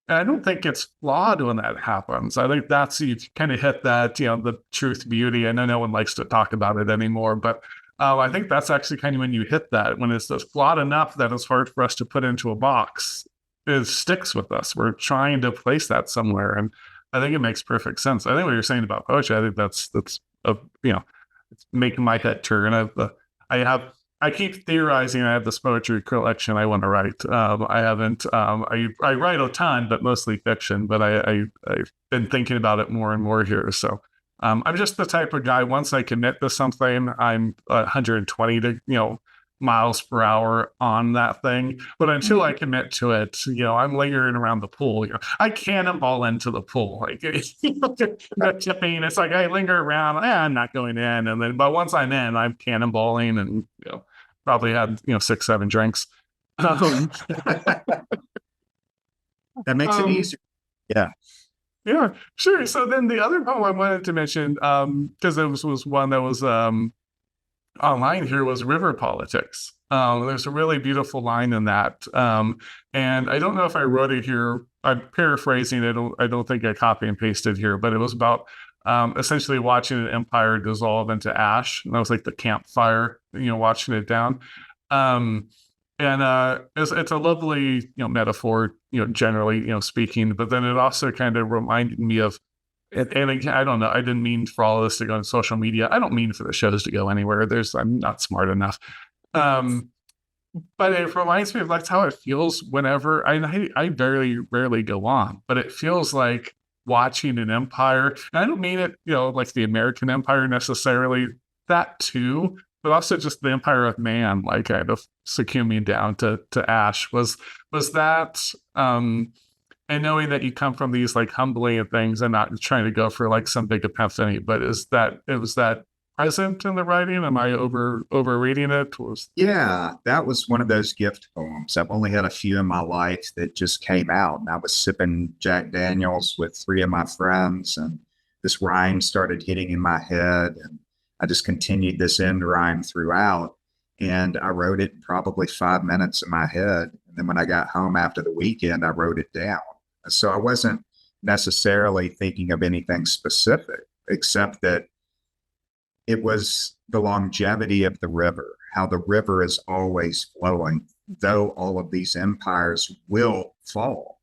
And I don't think it's flawed when that happens. I think that's, you kind of hit that, the truth, beauty. I know no one likes to talk about it anymore, but I think that's actually kind of when you hit that, when it's just flawed enough that it's hard for us to put into a box. It sticks with us. We're trying to place that somewhere. And I think it makes perfect sense. I think what you're saying about poetry, I think that's it's making my head turn. I keep theorizing. I have this poetry collection I want to write. I haven't. I write a ton, but mostly fiction. But I've been thinking about it more and more here. So I'm just the type of guy. Once I commit to something, I'm 120 miles per hour on that thing. But until I commit to it, I'm lingering around the pool. I cannonball into the pool. The tipping. It's like I linger around. I'm not going in, and then but once I'm in, I'm cannonballing and probably had 6, 7 drinks. That makes it easier. Yeah. Yeah, sure. So then the other poem I wanted to mention, because it was one that was online here, was river politics. There's a really beautiful line in that. And I don't know if I wrote it here. I'm paraphrasing it. I don't think I copy and pasted here, but it was about essentially watching an empire dissolve into ash. And that was like the campfire, watching it down. Um, and it's a lovely, metaphor, generally, speaking, but then it also kind of reminded me of, and again, I don't know. I didn't mean for all of this to go on social media. I don't mean for the shows to go anywhere. I'm not smart enough. But it reminds me of that's how it feels whenever I very rarely go on, but it feels like watching an empire. And I don't mean it, like the American empire necessarily, that too, but also just the empire of man, like kind of succumbing down to ash. Was that and knowing that you come from these like humbling things and not trying to go for like some big epiphany, but was that present in the writing? Am I overreading it? Yeah, that was one of those gift poems. I've only had a few in my life that just came out, and I was sipping Jack Daniels with three of my friends, and this rhyme started hitting in my head, and I just continued this end rhyme throughout. And I wrote it in probably 5 minutes in my head. And then when I got home after the weekend, I wrote it down. So I wasn't necessarily thinking of anything specific, except that it was the longevity of the river, how the river is always flowing, though all of these empires will fall.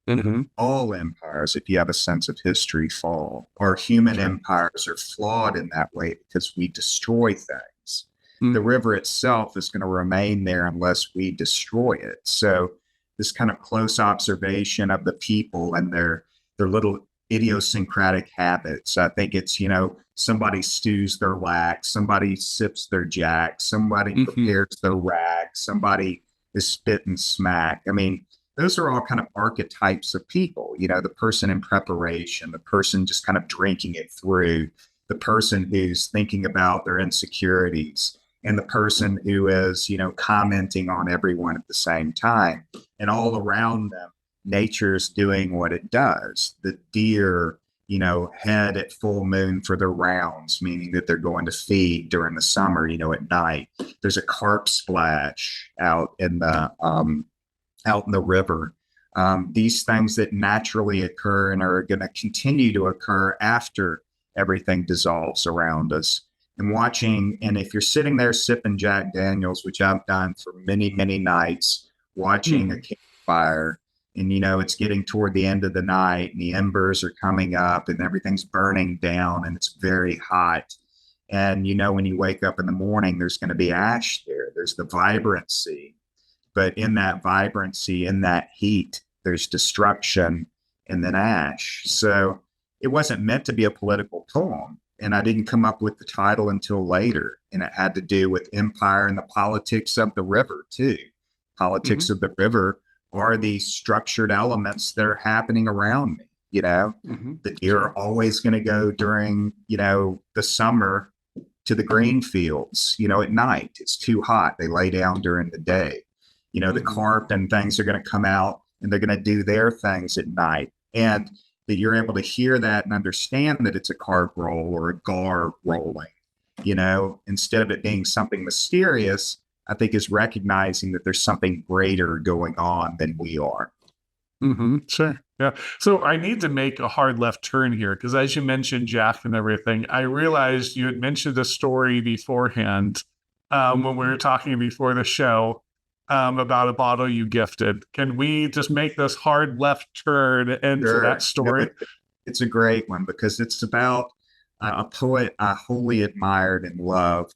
Mm-hmm. All empires, if you have a sense of history, fall. Our human empires are flawed in that way because we destroy things. Mm-hmm. The river itself is going to remain there unless we destroy it. So this kind of close observation of the people and their little idiosyncratic habits. I think it's, somebody stews their wax, somebody sips their jack, somebody prepares their rag, somebody is spitting smack. I mean, those are all kind of archetypes of people, the person in preparation, the person just kind of drinking it through, the person who's thinking about their insecurities, and the person who is, commenting on everyone at the same time. And all around them, nature's doing what it does. The deer, head at full moon for their rounds, meaning that they're going to feed during the summer, at night. There's a carp splash out in the river. These things that naturally occur and are going to continue to occur after everything dissolves around us. And if you're sitting there sipping Jack Daniels, which I've done for many, many nights, watching a campfire, and it's getting toward the end of the night, and the embers are coming up, and everything's burning down, and it's very hot. And when you wake up in the morning, there's going to be ash there. There's the vibrancy, but in that vibrancy, in that heat, there's destruction, and then ash. So it wasn't meant to be a political poem. And I didn't come up with the title until later. And it had to do with empire and the politics of the river, too. Politics of the river are these structured elements that are happening around me. The deer are always going to go during, the summer to the green fields, at night. It's too hot. They lay down during the day. The carp and things are going to come out and they're going to do their things at night. And that you're able to hear that and understand that it's a carp roll or a gar rolling, instead of it being something mysterious, I think is recognizing that there's something greater going on than we are. Sure. Yeah. So I need to make a hard left turn here because as you mentioned Jack and everything, I realized you had mentioned a story beforehand when we were talking before the show about a bottle you gifted. Can we just make this hard left turn into that story? It's a great one because it's about a poet I wholly admired and loved,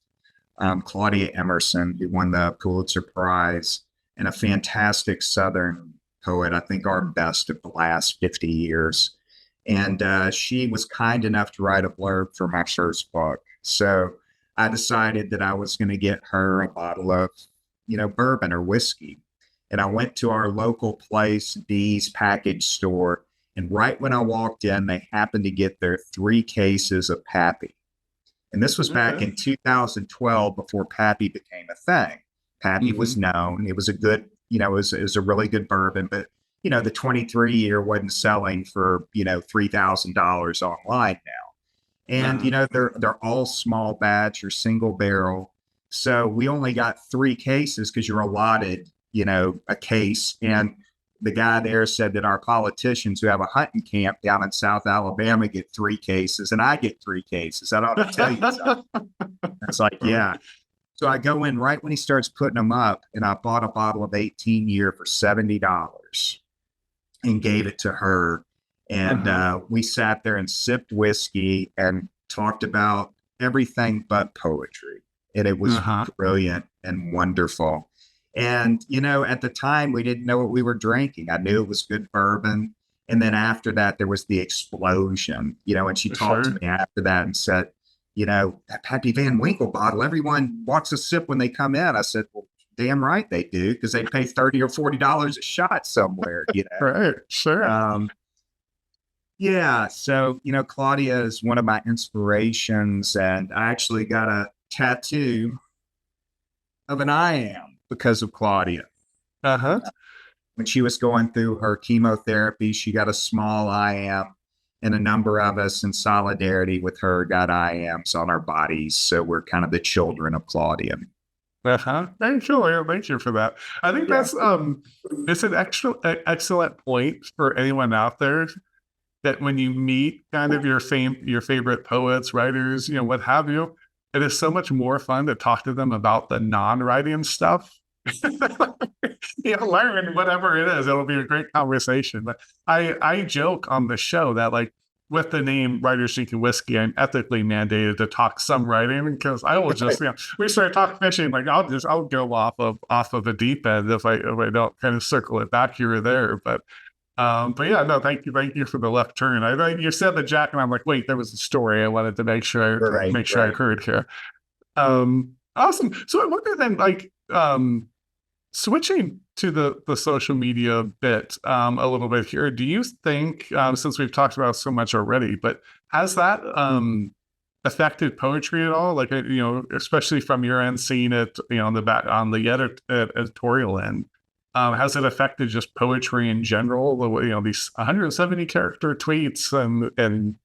Claudia Emerson, who won the Pulitzer Prize, and a fantastic Southern poet, I think our best of the last 50 years. And she was kind enough to write a blurb for my first book. So I decided that I was going to get her a bottle of bourbon or whiskey. And I went to our local place, D's package store. And right when I walked in, they happened to get their 3 cases of Pappy. And this was back in 2012 before Pappy became a thing. Pappy was known. It was a good, it was a really good bourbon, but the 23 year wasn't selling for, $3,000 online now. And, they're all small batch or single barrel. So we only got 3 cases because you're allotted, a case. And the guy there said that our politicians who have a hunting camp down in South Alabama get 3 cases and I get 3 cases. I don't have to tell you something. It's like, yeah. So I go in right when he starts putting them up, and I bought a bottle of 18 year for $70 and gave it to her. And we sat there and sipped whiskey and talked about everything but poetry. And it was brilliant and wonderful. And, at the time, we didn't know what we were drinking. I knew it was good bourbon. And then after that, there was the explosion, and she talked to me after that and said, that Pappy Van Winkle bottle, everyone wants a sip when they come in. I said, well, damn right they do, because they pay $30 or $40 a shot somewhere, Right, sure. Yeah. So, Claudia is one of my inspirations, and I actually got a tattoo of an I am because of Claudia. When she was going through her chemotherapy, she got a small I am, and a number of us in solidarity with her got I ams on our bodies. So we're kind of the children of Claudia. Thank you for that. I think that's it's an excellent point for anyone out there, that when you meet kind of your favorite poets, writers, what have you, it is so much more fun to talk to them about the non-writing stuff. Learn whatever it is. It'll be a great conversation. But I joke on the show that, like, with the name Writers Drinking Whiskey, I'm ethically mandated to talk some writing, because I will just, we start talking fishing, like I'll go off of a deep end if I don't kind of circle it back here or there. But yeah, no, thank you for the left turn. You said the Jack, and I'm like, wait, there was a story I wanted to make sure I heard here. Awesome. So I wonder then, like, switching to the social media bit a little bit here, do you think, since we've talked about so much already, but has that affected poetry at all? Like, especially from your end, seeing it, on the editorial end, has it affected just poetry in general? These 170 character tweets and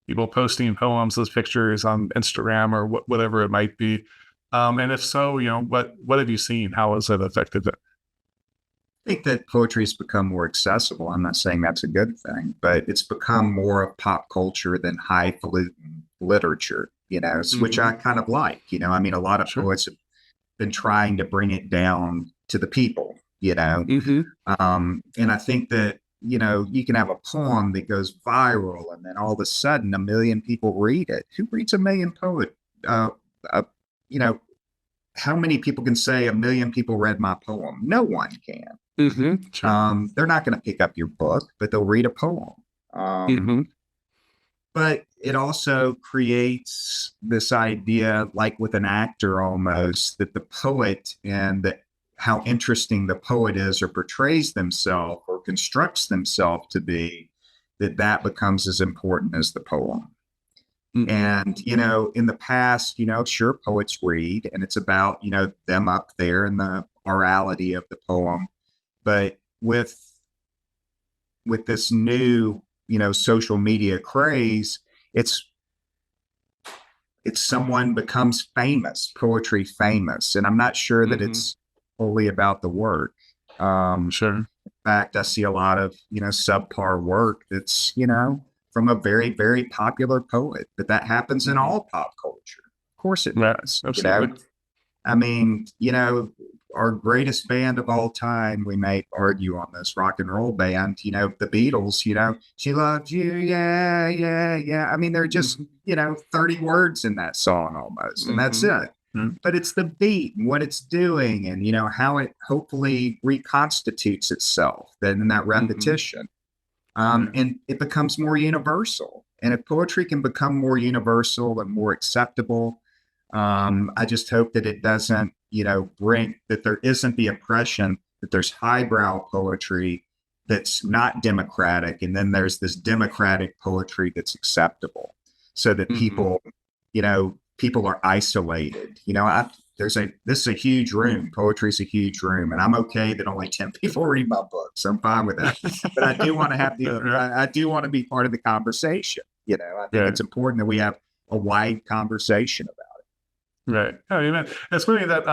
people posting poems as pictures on Instagram or whatever it might be. And if so, what have you seen? How has it affected it? I think that poetry has become more accessible. I'm not saying that's a good thing, but it's become more of pop culture than highfalutin literature, which I kind of like. I mean, a lot of poets have been trying to bring it down to the people, and I think that, you can have a poem that goes viral and then all of a sudden 1 million people read it. Who reads 1 million poet? How many people can say 1 million people read my poem? No one can. They're not going to pick up your book, but they'll read a poem. But it also creates this idea, like with an actor almost, that the poet and how interesting the poet is or portrays themselves or constructs themselves to be, that becomes as important as the poem. And, in the past, sure, poets read, and it's about, them up there and the orality of the poem. But with this new, social media craze, it's someone becomes famous, poetry famous. And I'm not sure that it's wholly about the work. Sure. In fact, I see a lot of, subpar work that's, from a very, very popular poet, but that happens in all pop culture. Of course it does. Absolutely. I mean, our greatest band of all time, we may argue on this, rock and roll band, the Beatles, she loved you, yeah, yeah, yeah. I mean, they're just, 30 words in that song almost, and that's it. But it's the beat and what it's doing and, how it hopefully reconstitutes itself then in that repetition. And it becomes more universal. And if poetry can become more universal and more acceptable, I just hope that it doesn't, that there isn't the impression that there's highbrow poetry that's not democratic. And then there's this democratic poetry that's acceptable so that people, people are isolated. I this is a huge room. Poetry's a huge room, and I'm okay that only 10 people read my books. I'm fine with that. But I do want to have I do want to be part of the conversation. You know, I think it's important that we have a wide conversation about it. Right. Oh, you mean it's funny that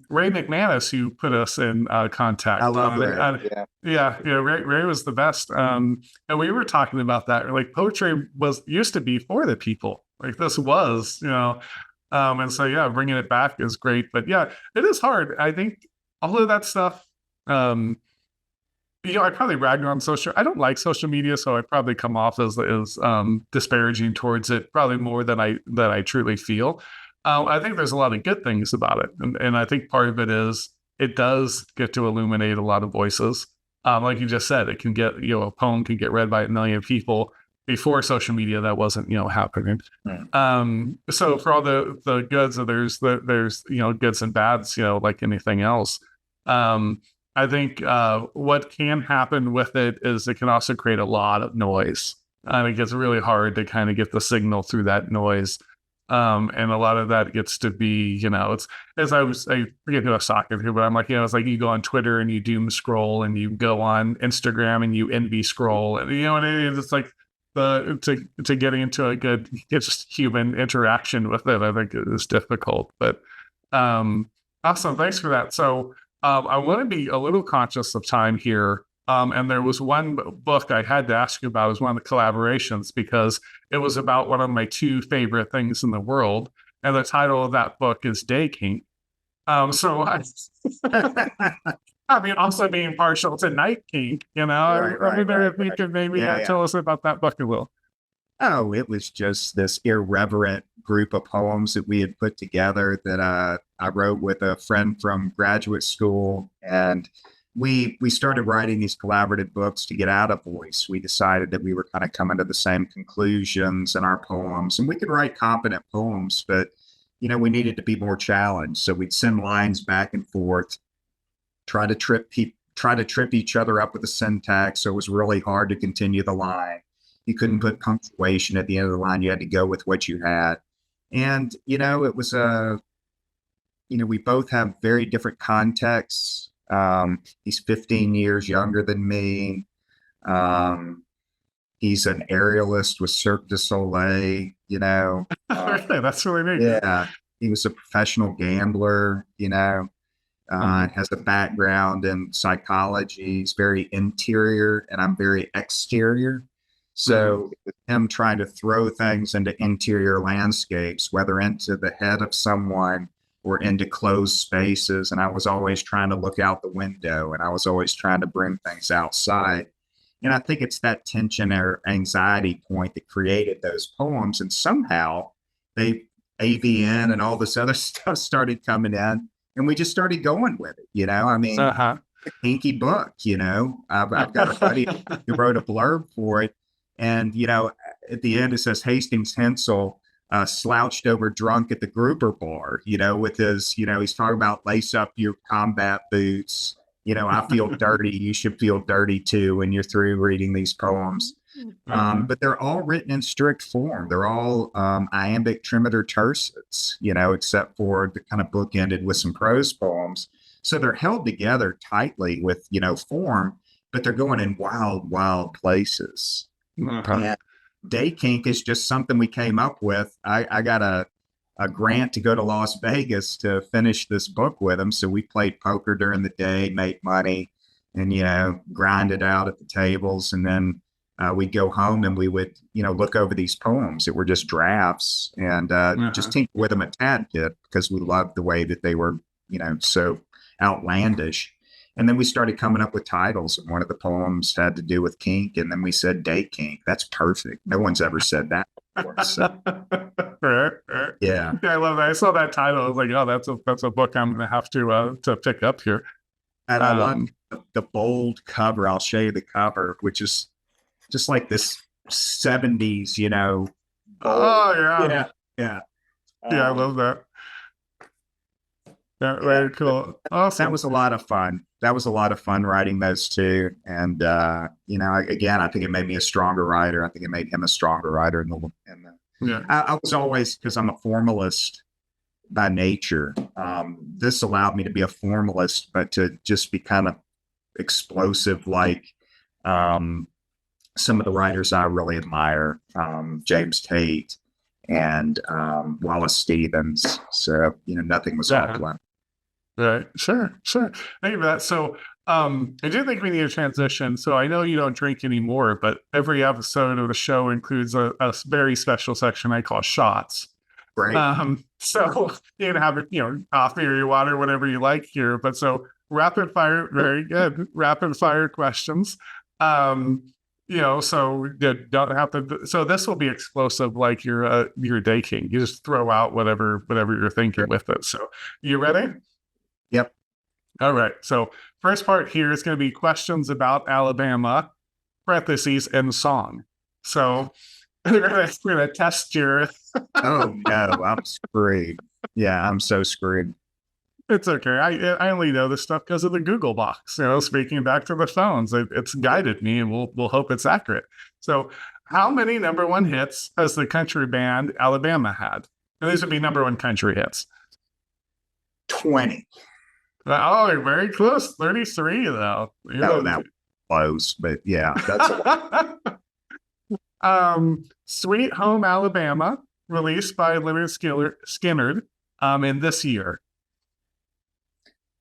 Ray McManus, who put us in contact. I love Ray. Yeah. Ray was the best. And we were talking about that. Like poetry used to be for the people. Like this was, and so yeah, bringing it back is great. But yeah, it is hard. I think all of that stuff. I probably ragged on social. I don't like social media, so I probably come off as disparaging towards it, probably more than I truly feel. I think there's a lot of good things about it. And I think part of it is it does get to illuminate a lot of voices. Like you just said, it can get, a poem can get read by 1 million people. Before social media, that wasn't, happening. So for all the goods, there's goods and bads, like anything else. I think what can happen with it is it can also create a lot of noise. I think it's really hard to kind of get the signal through that noise. And a lot of that gets to be, it's as I forget who I was talking to, but I'm like, it's like you go on Twitter and you doom scroll, and you go on Instagram and you envy scroll, and it's like to getting into a good just human interaction with it, I think it is difficult. But awesome, thanks for that. So I want to be a little conscious of time here. And there was one book I had to ask you about. It was one of the collaborations because it was about one of my 2 favorite things in the world. And the title of that book is Day Kink. So I mean, also being partial to Night Kink, if you could maybe tell us about that book a little. Oh, it was just this irreverent group of poems that we had put together that I wrote with a friend from graduate school. And we started writing these collaborative books to get out of voice. We decided that we were kind of coming to the same conclusions in our poems, and we could write competent poems, but we needed to be more challenged. So we'd send lines back and forth, try to trip each other up with the syntax. So it was really hard to continue the line. You couldn't put punctuation at the end of the line. You had to go with what you had. And, it was we both have very different contexts. He's 15 years younger than me. He's an aerialist with Cirque du Soleil, That's really neat. Yeah. He was a professional gambler, has a background in psychology. He's very interior and I'm very exterior. So with him trying to throw things into interior landscapes, whether into the head of someone or into closed spaces. And I was always trying to look out the window, and I was always trying to bring things outside. And I think it's that tension or anxiety point that created those poems. And somehow AVN and all this other stuff started coming in, and we just started going with it. I mean, a kinky book, I've got a buddy who wrote a blurb for it. And, at the end, it says Hastings Hensel slouched over drunk at the grouper bar, with his, he's talking about lace up your combat boots. I feel dirty. You should feel dirty too when you're through reading these poems. But they're all written in strict form. They're all iambic trimeter tercets, except for the kind of book ended with some prose poems. So they're held together tightly with, form, but they're going in wild, wild places. And Day Kink is just something we came up with. I got a grant to go to Las Vegas to finish this book with him. So we played poker during the day, made money, and, grind it out at the tables. And then we'd go home and we would, look over these poems that were just drafts and just tinker with them a tad bit because we loved the way that they were, so outlandish. And then we started coming up with titles. And one of the poems had to do with kink. And then we said Day Kink. That's perfect. No one's ever said that before. So. Yeah. I love that. I saw that title. I was like, oh, that's a book I'm going to have to pick up here. And I love the bold cover. I'll show you the cover, which is just like this 70s, bold. Oh, yeah. Yeah. I love that. Yeah, very cool. Awesome. That was a lot of fun. Writing those 2. And, again, I think it made me a stronger writer. I think it made him a stronger writer. I was always, because I'm a formalist, by nature. This allowed me to be a formalist, but to just be kind of explosive, like some of the writers I really admire, James Tate and Wallace Stevens. So, nothing was off limits. Right. Sure. Thank you for that. So, I do think we need a transition. So I know you don't drink anymore, but every episode of the show includes a very special section I call shots. Right. So you can have, coffee or your water, whatever you like here. But so rapid fire, very good. Rapid fire questions. So you don't have to. So this will be explosive, like your day king. You just throw out whatever you're thinking with it. So you ready? Yep. All right. So first part here is going to be questions about Alabama, parentheses, and song. So we're going to test your. Oh no, I'm screwed. Yeah, I'm so screwed. It's okay. I only know this stuff because of the Google box. Speaking back to the phones, it's guided me, and we'll hope it's accurate. So, how many number one hits has the country band Alabama had? And these would be number one country hits. 20. Oh, you're very close. 33, though. No, that was close, but yeah, that's a lot. Sweet Home Alabama, released by Lynyrd Skynyrd in this year.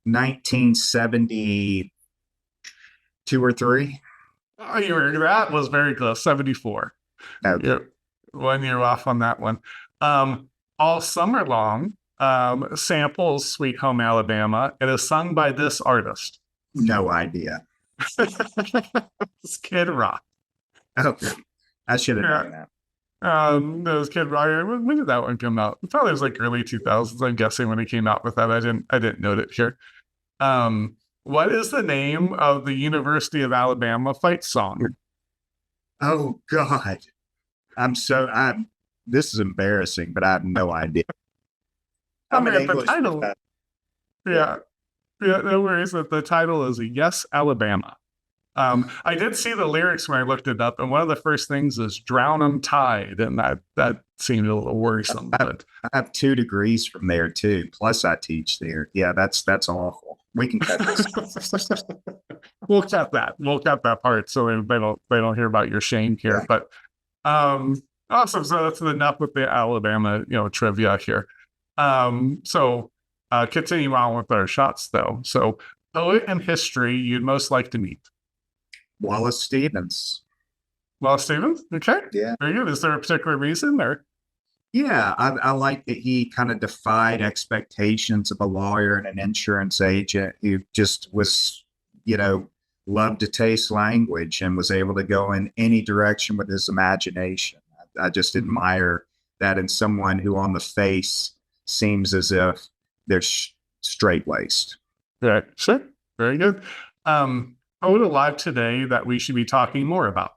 1972 or 3. Oh, that was very close. 74. Okay. Yep. 1 year off on that one. All summer long, samples Sweet Home Alabama. It is sung by this artist. No idea. It's Kid Rock. Okay. I should have known that. That was Kid Rock. When did that one come out? Probably was like early 2000s. I'm guessing when he came out with that. I didn't note it here. What is the name of the University of Alabama fight song? Oh God. This is embarrassing, but I have no idea. The title. Yeah, no worries. The title is Yes, Alabama. I did see the lyrics when I looked it up, and one of the first things is "Drown 'em Tide," and that seemed a little worrisome. I have 2 degrees from there too. Plus, I teach there. Yeah, that's awful. We can cut this. We'll cut that. We'll cut that part so they don't hear about your shame here. Yeah. But awesome. So that's enough with the Alabama trivia here. So continue on with our shots though. So poet and history you'd most like to meet. Wallace Stevens. Wallace Stevens? Okay. Yeah. Very good. Is there a particular reason there? Yeah, I like that he kind of defied expectations of a lawyer and an insurance agent who just was, loved to taste language and was able to go in any direction with his imagination. I just admire that in someone who on the face seems as if they're straight-laced. Right. Sure. Very good. Poet alive today that we should be talking more about?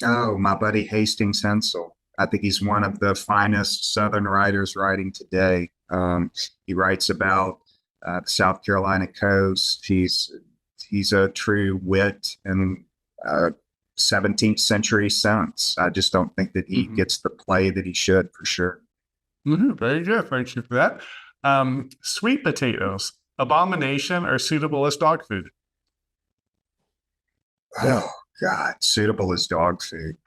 Oh, my buddy Hastings Hensel. I think he's one of the finest Southern writers writing today. He writes about the South Carolina coast. He's a true wit and 17th century sense. I just don't think that he gets the play that he should, for sure. Very good. Thank you for that. Sweet potatoes, abomination or suitable as dog food? Oh, God, suitable as dog food.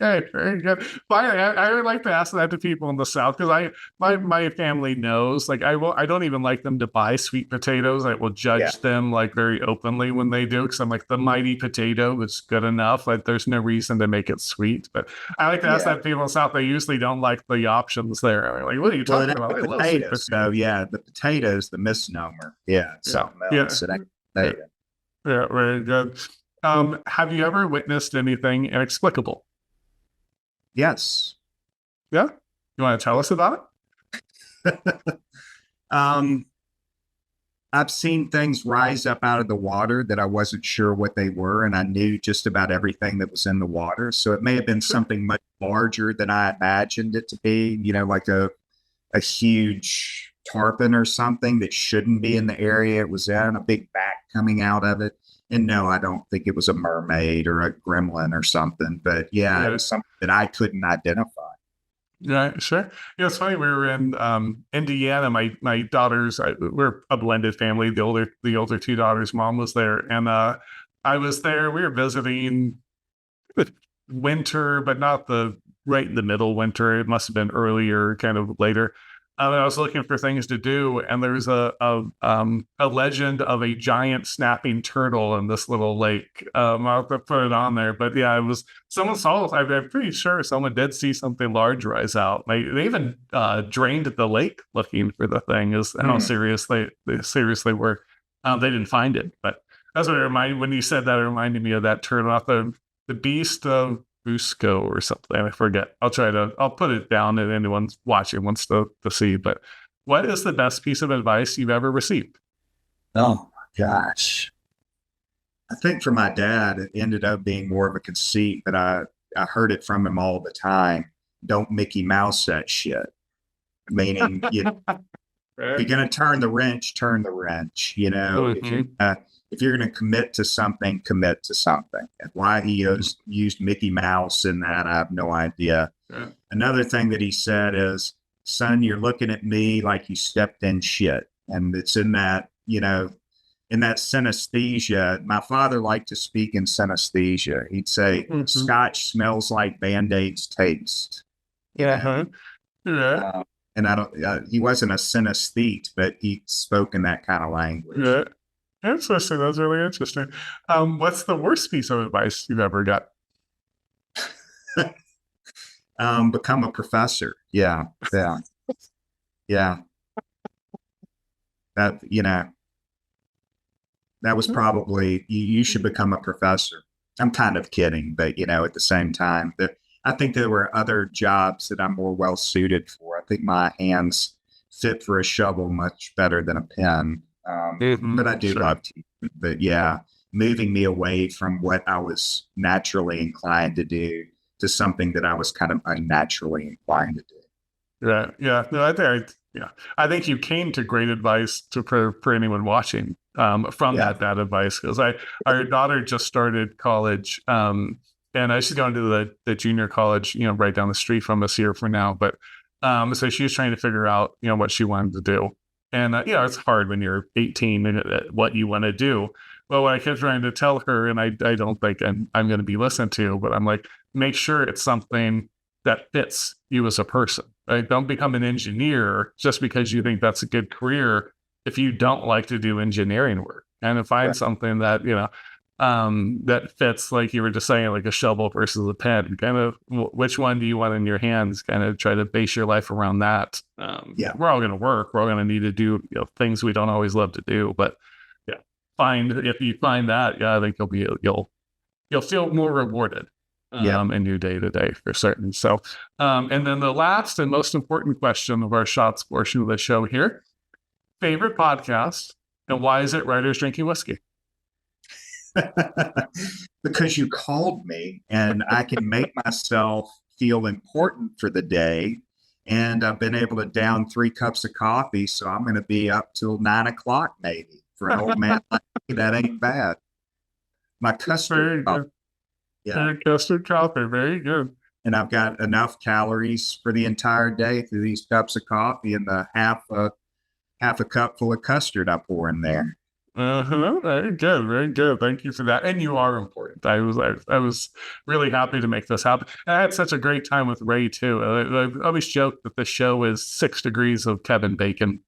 Okay, very good. Finally, I would like to ask that to people in the South because my family knows. Like, I don't even like them to buy sweet potatoes. I will judge them like very openly when they do because I'm like, the mighty potato is good enough. Like, there's no reason to make it sweet. But I like to ask that to people in the South. They usually don't like the options there. I'm like, what are you talking about? I love potatoes. So yeah, the potato's the misnomer. Yeah, something else. Yeah, very good. Have you ever witnessed anything inexplicable? Yes. Yeah? You want to tell us about it? I've seen things rise up out of the water that I wasn't sure what they were, and I knew just about everything that was in the water. So it may have been something much larger than I imagined it to be, like a huge tarpon or something that shouldn't be in the area it was in, a big back coming out of it. And no, I don't think it was a mermaid or a gremlin or something. But yeah, it was something that I couldn't identify. Yeah, sure. Yeah, it's funny. We were in Indiana. My daughters, we're a blended family. The older two daughters' mom was there, and I was there. We were visiting the winter, but not the right in the middle winter. It must have been earlier, kind of later. I was looking for things to do, and there's a legend of a giant snapping turtle in this little lake. I'll have to put it on there, but yeah, it was someone saw. I'm pretty sure someone did see something large rise out. They even drained the lake looking for the thing. Is how serious they seriously were. They didn't find it, but that's what it reminded. When you said that, it reminded me of that turtle off the Beast of Busco or something. I forget. I'll put it down if anyone's watching wants to see. But what is the best piece of advice you've ever received? Oh my gosh. I think for my dad, it ended up being more of a conceit, but I heard it from him all the time. Don't Mickey Mouse that shit. Meaning, if you're going to turn the wrench, turn the wrench. If you're going to commit to something, commit to something. And why he used Mickey Mouse in that, I have no idea. Yeah. Another thing that he said is, son, you're looking at me like you stepped in shit. And it's in that, in that synesthesia. My father liked to speak in synesthesia. He'd say, Scotch smells like Band-Aids taste. Yeah. Yeah. And he wasn't a synesthete, but he spoke in that kind of language. Yeah. Interesting. That's really interesting. What's the worst piece of advice you've ever got? Become a professor. Yeah. That, that was probably, you should become a professor. I'm kind of kidding, but, at the same time, I think there were other jobs that I'm more well suited for. I think my hands fit for a shovel much better than a pen. But I do love teaching. But yeah, moving me away from what I was naturally inclined to do to something that I was kind of unnaturally inclined to do. Yeah. No, I think you came to great advice for anyone watching from that bad advice, because our daughter just started college, and she's going to the junior college, right down the street from us here for now. But so she was trying to figure out, what she wanted to do. And, it's hard when you're 18 and what you want to do. Well, what I kept trying to tell her, and I don't think I'm going to be listened to, but I'm like, make sure it's something that fits you as a person, right? Don't become an engineer just because you think that's a good career if you don't like to do engineering work. And find something that, that fits, like you were just saying, like a shovel versus a pen. Kind of which one do you want in your hands? Kind of try to base your life around that. We're all going to work. We're all going to need to do things we don't always love to do. But if you find that, I think you'll feel more rewarded in your day to day for certain. So, and then the last and most important question of our shots portion of the show here: favorite podcast, and why is it Writers Drinking Whiskey? Because you called me and I can make myself feel important for the day. And I've been able to down 3 cups of coffee. So I'm going to be up till 9 o'clock, maybe. For an old man like me, that ain't bad. My custard coffee. Yeah. Custard coffee. Very good. And I've got enough calories for the entire day through these cups of coffee and the half a cup full of custard I pour in there. Very good. Very good. Thank you for that. And you are important. I was really happy to make this happen. And I had such a great time with Ray too. I always joke that the show is 6 degrees of Kevin Bacon.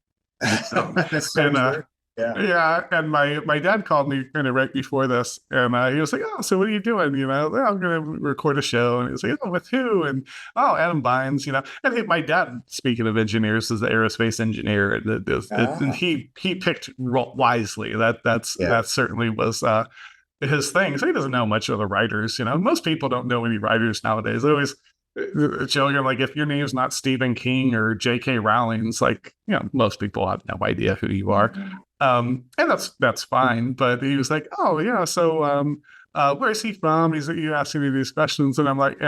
And my dad called me kind of right before this, and he was like, "Oh, so what are you doing? I'm going to record a show." And he was like, "Oh, with who?" And Adam Bynes, I think my dad, speaking of engineers, is the aerospace engineer, and he picked wisely. That certainly was his thing. So he doesn't know much of the writers. Most people don't know any writers nowadays. They always children, like, if your name's not Stephen King or J.K. Rowling's, like, most people have no idea who you are. And that's fine. But he was like, "Oh yeah, so where's he from?" He's like, "You asking me these questions," and I'm like,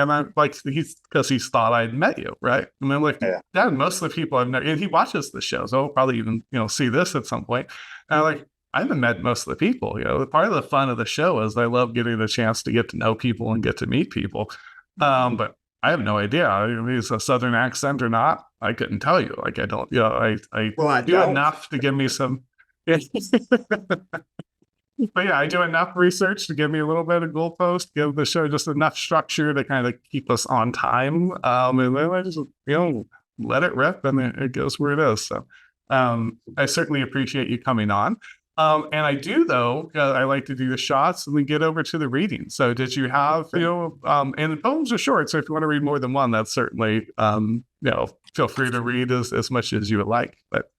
because he's thought I'd met you, right? And I'm like, Dad, most of the people I've met, and he watches the show, so he'll probably even see this at some point. And I'm like, I haven't met most of the people. Part of the fun of the show is I love getting the chance to get to know people and get to meet people. But I have no idea. I mean, it's a Southern accent or not. I couldn't tell you. Like, I don't, I do don't. enough to give me some. But yeah, I do enough research to give me a little bit of goalpost, give the show just enough structure to kind of keep us on time. And then I just, let it rip and it goes where it is. So I certainly appreciate you coming on. And I do, though, I like to do the shots and we get over to the reading. So did you have, and the poems are short. So if you want to read more than one, that's certainly, feel free to read as much as you would like. But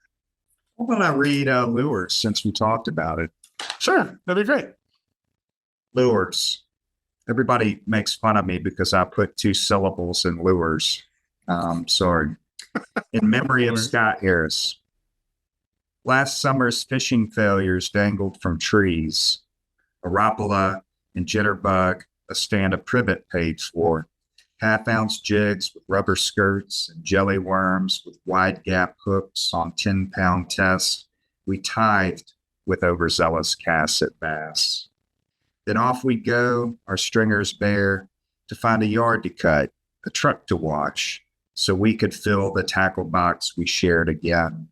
why don't I read Lures since we talked about it? Sure, that'd be great. Lures. Everybody makes fun of me because I put 2 syllables in lures. Sorry. In memory of Scott Harris. Last summer's fishing failures dangled from trees. A rapala and jitterbug, a stand of privet page for. Half-ounce jigs with rubber skirts and jelly worms with wide gap hooks on 10-pound tests. We tithed with overzealous casts at bass. Then off we go, our stringers bare, to find a yard to cut, a truck to watch, so we could fill the tackle box we shared again.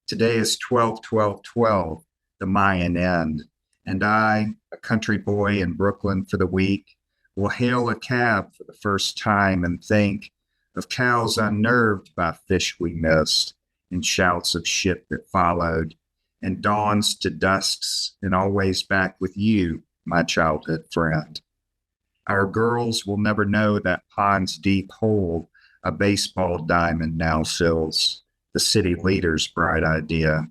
Today is 12/12/12, the Mayan end, and I, a country boy in Brooklyn for the week, will hail a cab for the first time and think of cows unnerved by fish we missed, and shouts of shit that followed, and dawns to dusks, and always back with you, my childhood friend. Our girls will never know that pond's deep hole a baseball diamond now fills, the city leader's bright idea,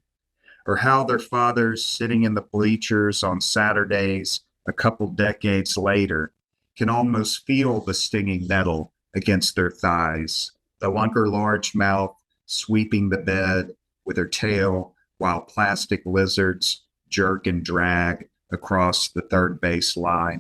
or how their fathers sitting in the bleachers on Saturdays a couple decades later can almost feel the stinging nettle against their thighs, the lunker largemouth sweeping the bed with her tail while plastic lizards jerk and drag across the third base line.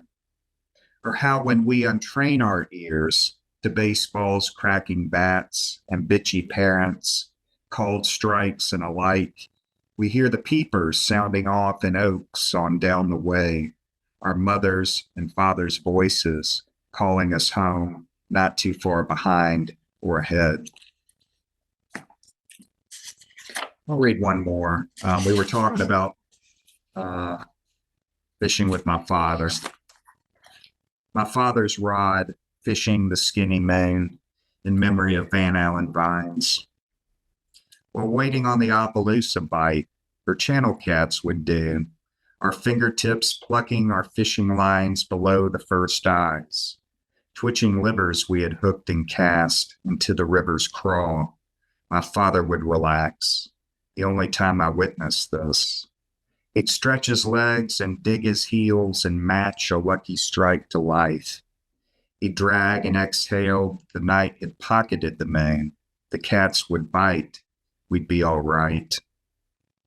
Or how when we untrain our ears to baseball's cracking bats and bitchy parents, called strikes and alike, we hear the peepers sounding off in oaks on down the way, our mothers' and fathers' voices calling us home, not too far behind or ahead. I'll read one more. We were talking about fishing with my father. My father's rod, fishing the skinny Maine in memory of Van Allen vines. While waiting on the Appaloosa bite, or channel cats would do, our fingertips plucking our fishing lines below the first eyes, twitching livers we had hooked and cast into the river's crawl. My father would relax, the only time I witnessed this. He'd stretch his legs and dig his heels and match a lucky strike to life. He'd drag and exhale the night it pocketed the Maine. The cats would bite. We'd be all right.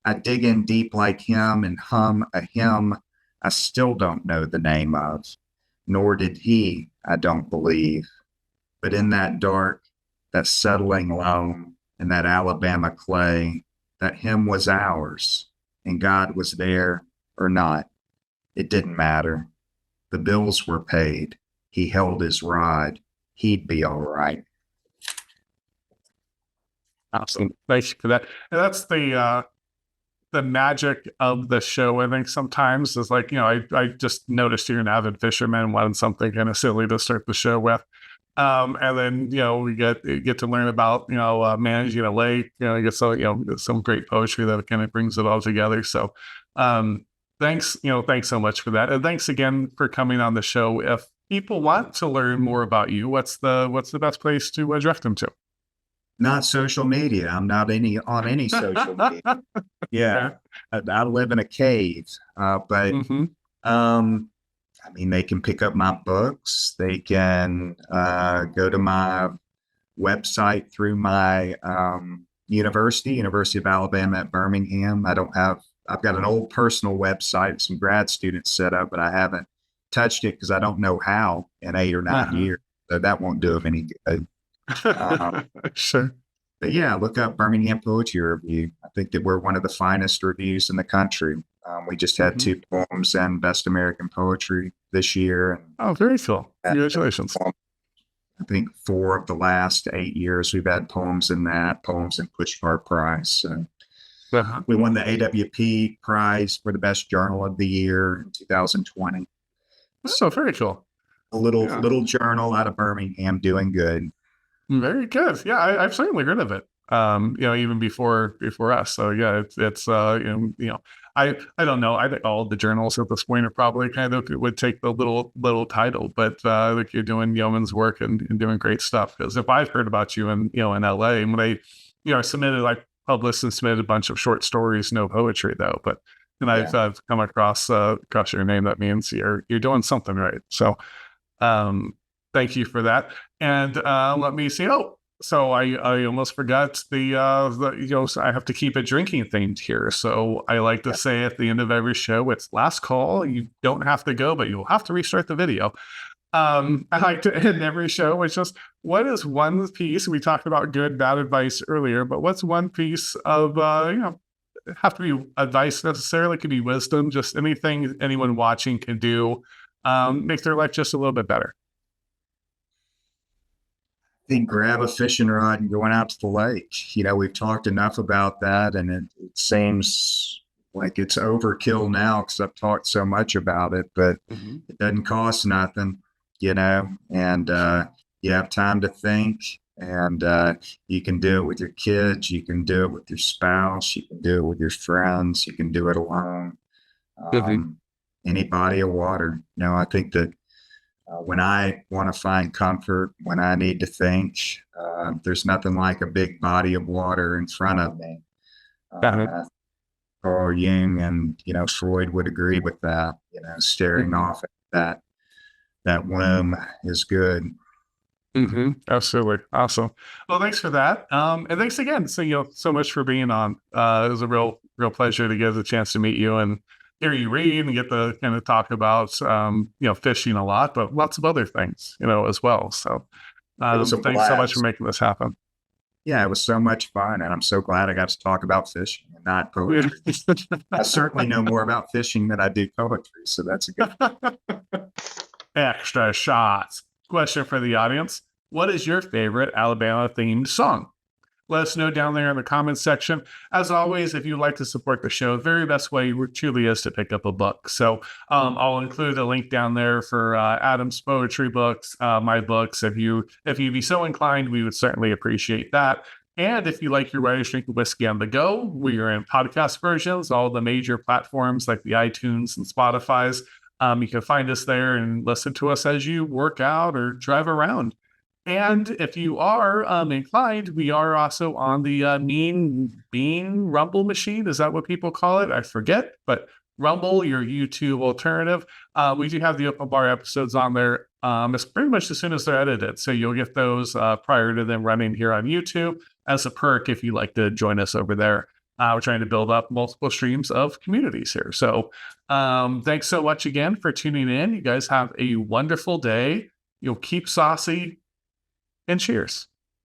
I'd dig in deep like him and hum a hymn I still don't know the name of, nor did he, I don't believe. But in that dark, that settling loam, and that Alabama clay, that hymn was ours, and God was there or not. It didn't matter. The bills were paid. He held his rod. He'd be all right. Awesome. Thank you for that. And that's the magic of the show. I think sometimes is like, I just noticed you're an avid fisherman, wanted something kind of silly to start the show with. And then, we get to learn about, managing a lake, get some great poetry that kind of brings it all together. So, thanks so much for that. And thanks again for coming on the show. If people want to learn more about you, what's the best place to direct them to? Not social media. I'm not on any social media. Yeah. I live in a cave, but, I mean, they can pick up my books. They can go to my website through my University of Alabama at Birmingham. I've got an old personal website, some grad students set up, but I haven't touched it because I don't know how in 8 or 9 years. So that won't do them any good. Sure. But yeah, look up Birmingham Poetry Review. I think that we're one of the finest reviews in the country. We just had 2 poems and Best American Poetry this year. Oh, very cool. Congratulations. I think 4 of the last 8 years we've had poems in that, poems and pushcart prize. So we won the AWP prize for the best journal of the year in 2020. So very cool. A little journal out of Birmingham doing good. Very good. Yeah, I've certainly heard of it. Even before us. So yeah, it's I don't know. I think all the journals at this point are probably kind of would take the little title, but like you're doing yeoman's work and doing great stuff. Because if I've heard about you in LA, and when I published and submitted a bunch of short stories, no poetry though, but and I've come across your name, that means you're doing something right. So thank you for that. And let me see. Oh, so I almost forgot so I have to keep it drinking themed here. So I like to say at the end of every show, it's last call. You don't have to go, but you'll have to restart the video. I like to end every show with just, what is one piece? We talked about good, bad advice earlier, but what's one piece of, have to be advice necessarily, could be wisdom, just anything anyone watching can do, make their life just a little bit better. I think grab a fishing rod and going out to the lake. We've talked enough about that, and it seems like it's overkill now because I've talked so much about it, but it doesn't cost nothing, and you have time to think, and you can do it with your kids, you can do it with your spouse, you can do it with your friends, you can do it alone. Any body of water. I think that when I want to find comfort, when I need to think, there's nothing like a big body of water in front of me. Carl Jung and Freud would agree with that. Staring off at that womb is good. Absolutely. Awesome. Well, thanks for that. And thanks again. So much for being on. It was a real pleasure to get the chance to meet you and hear you read and get to kind of talk about, fishing a lot, but lots of other things, as well. So thanks so much for making this happen. Yeah, it was so much fun. And I'm so glad I got to talk about fishing and not poetry. I certainly know more about fishing than I do poetry. So that's a good Extra shots. Question for the audience. What is your favorite Alabama themed song? Let us know down there in the comments section. As always, if you'd like to support the show, the very best way truly is to pick up a book. So I'll include a link down there for Adam's poetry books, my books. If you'd be so inclined, we would certainly appreciate that. And if you like your Writers Drink Whiskey on the go, we are in podcast versions, all the major platforms like the iTunes and Spotify's. You can find us there and listen to us as you work out or drive around. And if you are inclined, we are also on the Mean Bean Rumble machine. Is that what people call it? I forget, but Rumble, your YouTube alternative. We do have the Open Bar episodes on there. It's pretty much as soon as they're edited. So you'll get those prior to them running here on YouTube as a perk if you like to join us over there. We're trying to build up multiple streams of communities here. So thanks so much again for tuning in. You guys have a wonderful day. You'll keep saucy. And cheers.